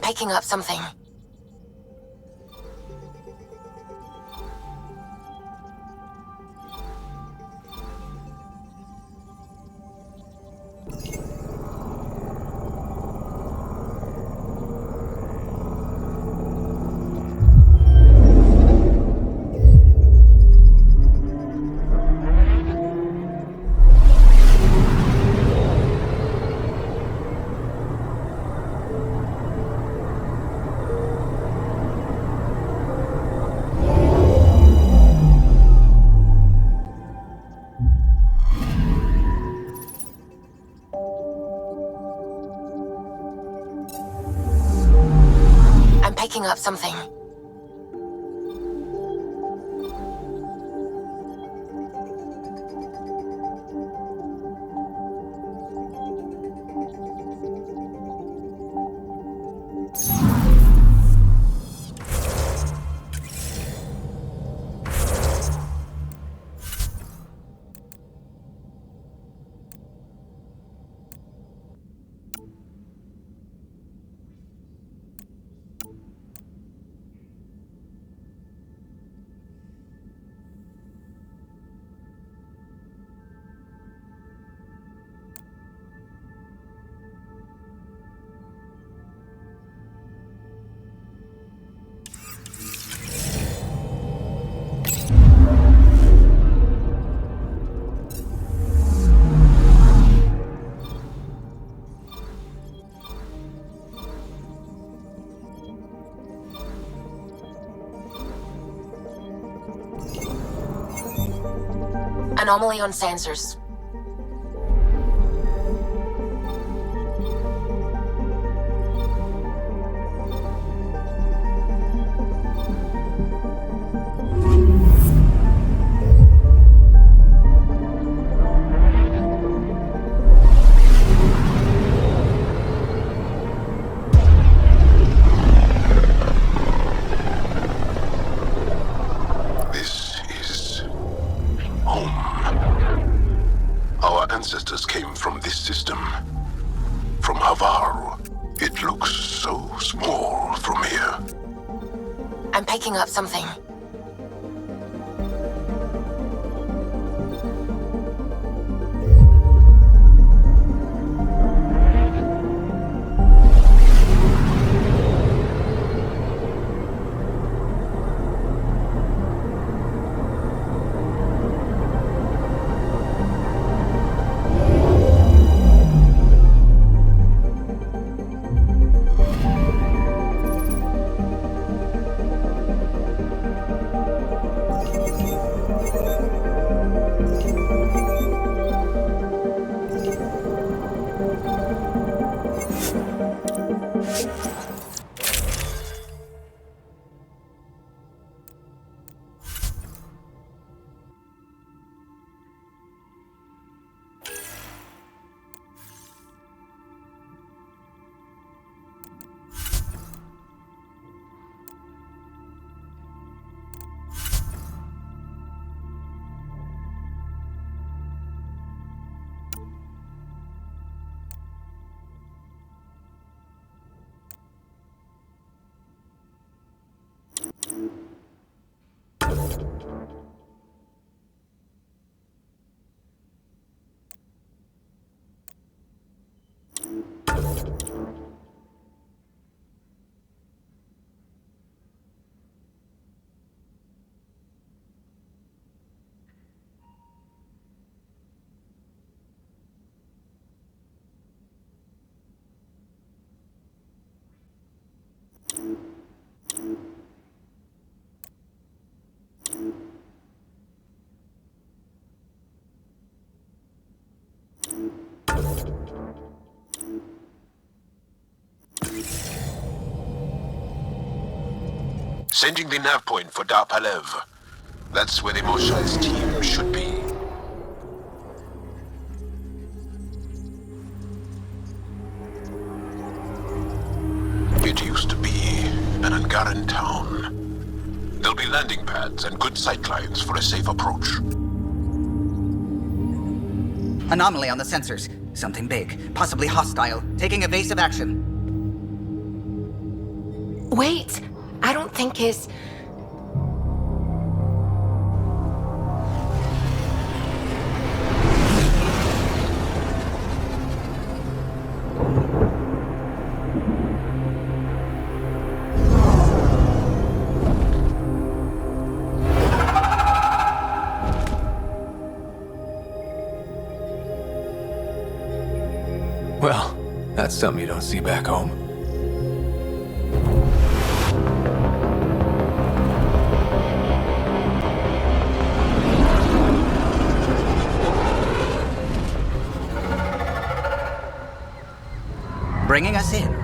Picking up something. Picking up something. Anomaly on sensors. Ancestors came from this system. From Havar. It looks so small from here. I'm picking up something. Sending the nav point for Dar Palev. That's where the Mosha's team should be. It used to be an Angaran town. There'll be landing pads and good sightlines for a safe approach. Anomaly on the sensors. Something big, possibly hostile, taking evasive action. Wait, I don't think his... Well, that's something you don't see back home. Bringing us in.